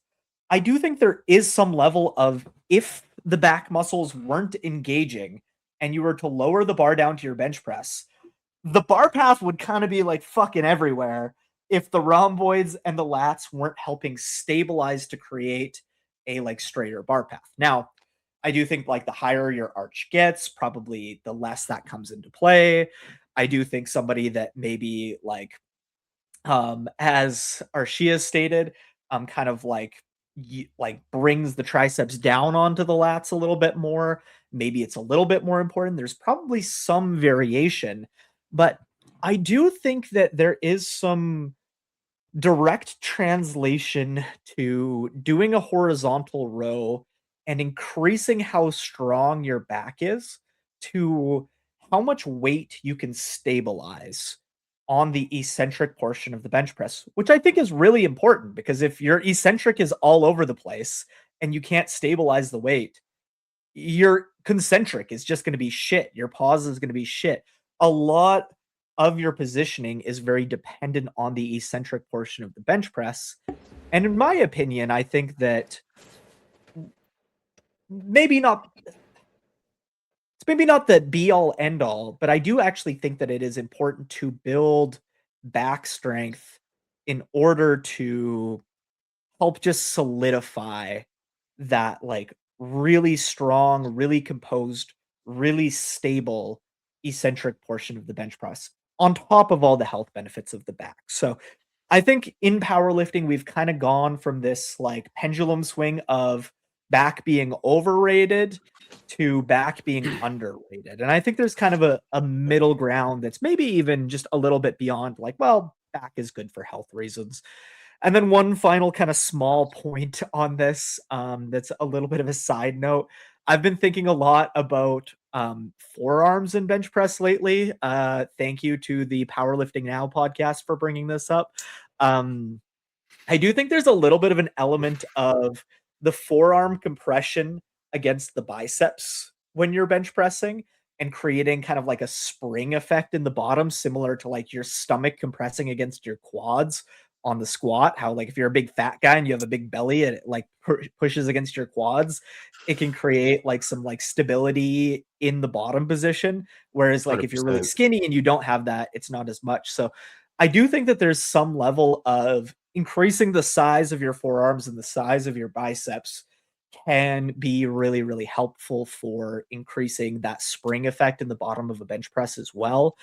I do think there is some level of, if the back muscles weren't engaging and you were to lower the bar down to your bench press, the bar path would kind of be like fucking everywhere if the rhomboids and the lats weren't helping stabilize to create a like straighter bar path. Now, I do think like the higher your arch gets, probably the less that comes into play. I do think somebody that maybe like as Arshia stated, kind of like like brings the triceps down onto the lats a little bit more. Maybe it's a little bit more important. There's probably some variation, but I do think that there is some direct translation to doing a horizontal row and increasing how strong your back is to how much weight you can stabilize on the eccentric portion of the bench press, which I think is really important because if your eccentric is all over the place and you can't stabilize the weight, your concentric is just going to be shit. Your pause is going to be shit. A lot of your positioning is very dependent on the eccentric portion of the bench press. And in my opinion, I think that maybe not it's maybe not the be all end all, but I do actually think that it is important to build back strength in order to help just solidify that like really strong, really composed, really stable eccentric portion of the bench press on top of all the health benefits of the back. So I think in powerlifting, we've kind of gone from this like pendulum swing of back being overrated to back being underrated. And I think there's kind of a middle ground that's maybe even just a little bit beyond like, well, back is good for health reasons. And then one final kind of small point on this, that's a little bit of a side note. I've been thinking a lot about forearms and bench press lately. Thank you to the Powerlifting Now podcast for bringing this up. Um, I do think there's a little bit of an element of the forearm compression against the biceps when you're bench pressing and creating kind of like a spring effect in the bottom, similar to like your stomach compressing against your quads on the squat. How like if you're a big fat guy and you have a big belly and it like pushes against your quads, it can create like some like stability in the bottom position. Whereas like if you're really 100%. skinny and you don't have that, it's not as much. So I do think that there's some level of increasing the size of your forearms and the size of your biceps can be really, really helpful for increasing that spring effect in the bottom of a bench press as well.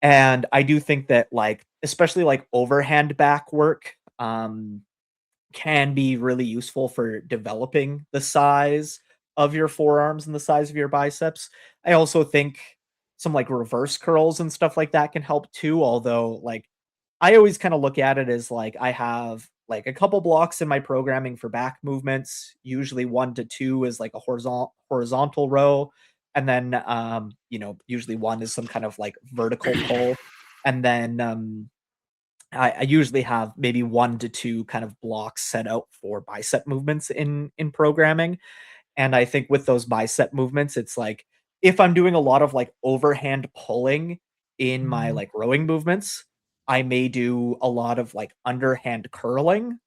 And I do think that like, especially like overhand back work, can be really useful for developing the size of your forearms and the size of your biceps. I also think some like reverse curls and stuff like that can help too. Although, like, I always kind of look at it as like I have like a couple blocks in my programming for back movements. Usually 1 to 2 is like a horizontal row. And then usually one is some kind of like vertical pull. And then I usually have maybe 1 to 2 kind of blocks set out for bicep movements in programming. And I think with those bicep movements, it's like if I'm doing a lot of like overhand pulling in my like rowing movements, I may do a lot of like underhand curling.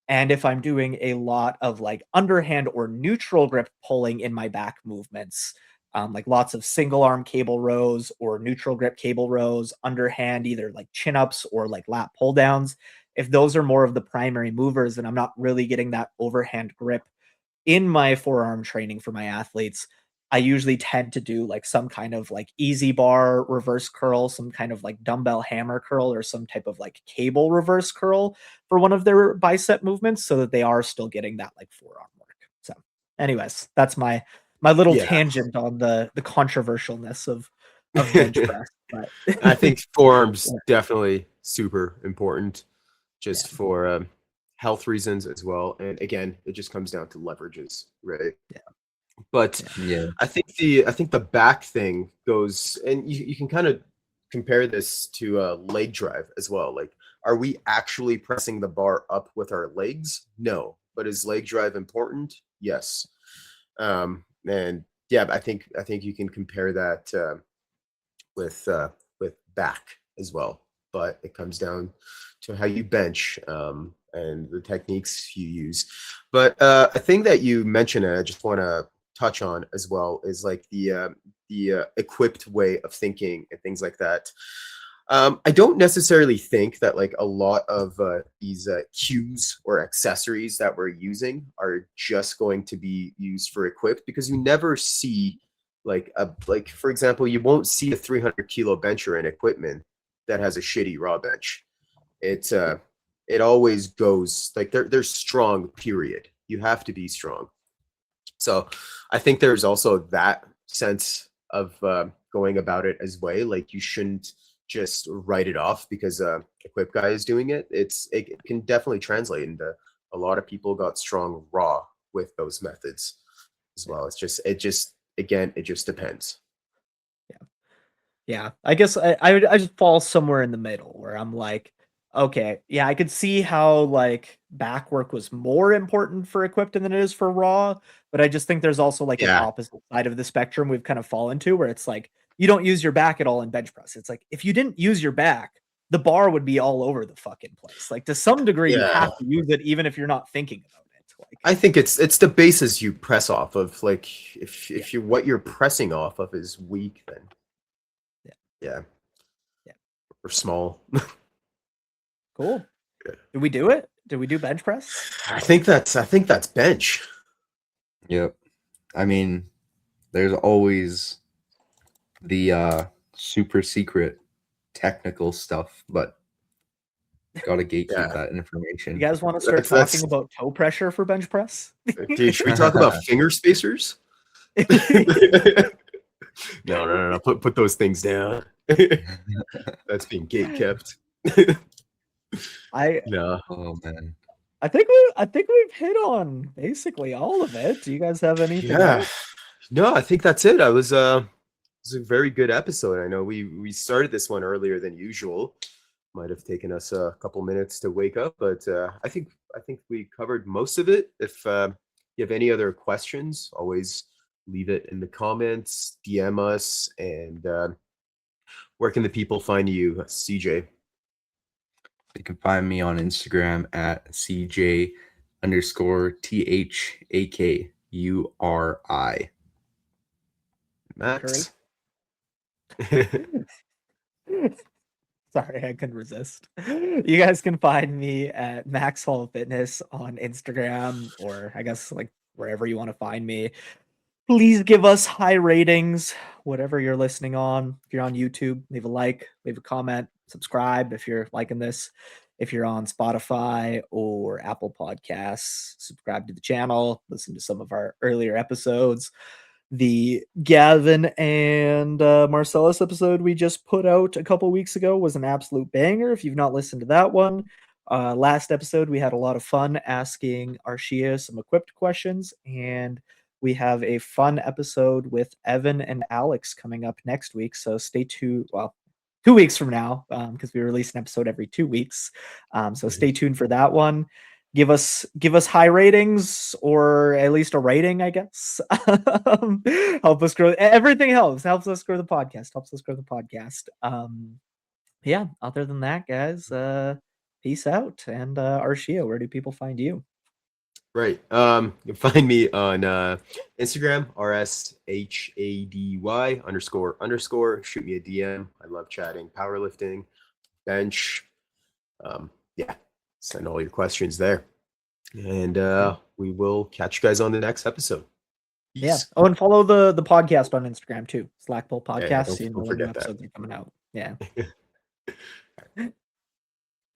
And if I'm doing a lot of like underhand or neutral grip pulling in my back movements, like lots of single arm cable rows or neutral grip cable rows, underhand, either like chin ups or like lat pull downs, if those are more of the primary movers and I'm not really getting that overhand grip in my forearm training for my athletes, I usually tend to do like some kind of like easy bar reverse curl, some kind of like dumbbell hammer curl, or some type of like cable reverse curl for one of their bicep movements so that they are still getting that like forearm work. So, anyways, that's my little Yeah. tangent on the controversialness of bench press. But I think forearms yeah, definitely super important yeah, just for health reasons as well. And again, it just comes down to leverages, right? yeah, But yeah. Yeah. I think the back thing goes, and you can kind of compare this to a leg drive as well. Like, are we actually pressing the bar up with our legs? No. But is leg drive important? Yes. And yeah, I think you can compare that with back as well. But it comes down to how you bench and the techniques you use. But a thing that you mentioned, and I just want to touch on as well is like the equipped way of thinking and things like that. I don't necessarily think that like a lot of these cues or accessories that we're using are just going to be used for equipped, because you never see like for example, you won't see a 300 kilo bencher in equipment that has a shitty raw bench. It always goes like they're strong, period. You have to be strong. So I think there's also that sense of going about it as way. Like you shouldn't just write it off because equip guy is doing it. It can definitely translate into a lot of people got strong raw with those methods as well. It just depends. Yeah, I guess I just fall somewhere in the middle where I'm like, okay, yeah, I could see how like back work was more important for equipped than it is for raw, but I just think there's also like an Yeah. opposite side of the spectrum we've kind of fallen to where it's like you don't use your back at all in bench press. It's like if you didn't use your back, the bar would be all over the fucking place. Like to some degree, you Yeah. have to use it even if you're not thinking about it. Like I think it's the basis you press off of. Like if you what you're pressing off of is weak, then yeah. Yeah. Or small. Cool. Yeah. Did we do it? Did we do bench press? I think that's bench. Yep. I mean, there's always the super secret technical stuff, but gotta gatekeep Yeah. that information. You guys want to start That's- talking about toe pressure for bench press? Dude, should we talk about finger spacers? No. Put those things down. That's being gate kept. No. Oh man. I think we've hit on basically all of it. Do you guys have anything Yeah. else? No, I think that's it. It was a very good episode. I know we started this one earlier than usual. Might have taken us a couple minutes to wake up, but I think we covered most of it. If you have any other questions, always leave it in the comments, DM us, and where can the people find you, CJ? You can find me on Instagram at CJ_THAKURI. Max. Sorry, I couldn't resist. You guys can find me at Max Hall Fitness on Instagram, or I guess like wherever you want to find me. Please give us high ratings, whatever you're listening on. If you're on YouTube, leave a like, leave a comment, subscribe if you're liking this. If you're on Spotify or Apple Podcasts, subscribe to the channel, listen to some of our earlier episodes. The Gavin and Marcellus episode we just put out a couple weeks ago was an absolute banger. If you've not listened to that one, last episode we had a lot of fun asking Arshia some equipped questions, and we have a fun episode with Evan and Alex coming up next week. So stay tuned. Well, 2 weeks from now, because we release an episode every 2 weeks. So stay tuned for that one. Give us high ratings, or at least a rating, I guess. Help us grow. Everything helps us grow the podcast. Yeah, other than that, guys, peace out. And Arshia, where do people find you? Right. You can find me on Instagram, RSHADY__. Shoot me a DM. I love chatting, powerlifting, bench. Yeah, send all your questions there. And we will catch you guys on the next episode. Peace. Yeah. Oh, and follow the podcast on Instagram too. Slackpole Podcast. Yeah, so you know don't when new forget that. episodes are coming out. Yeah.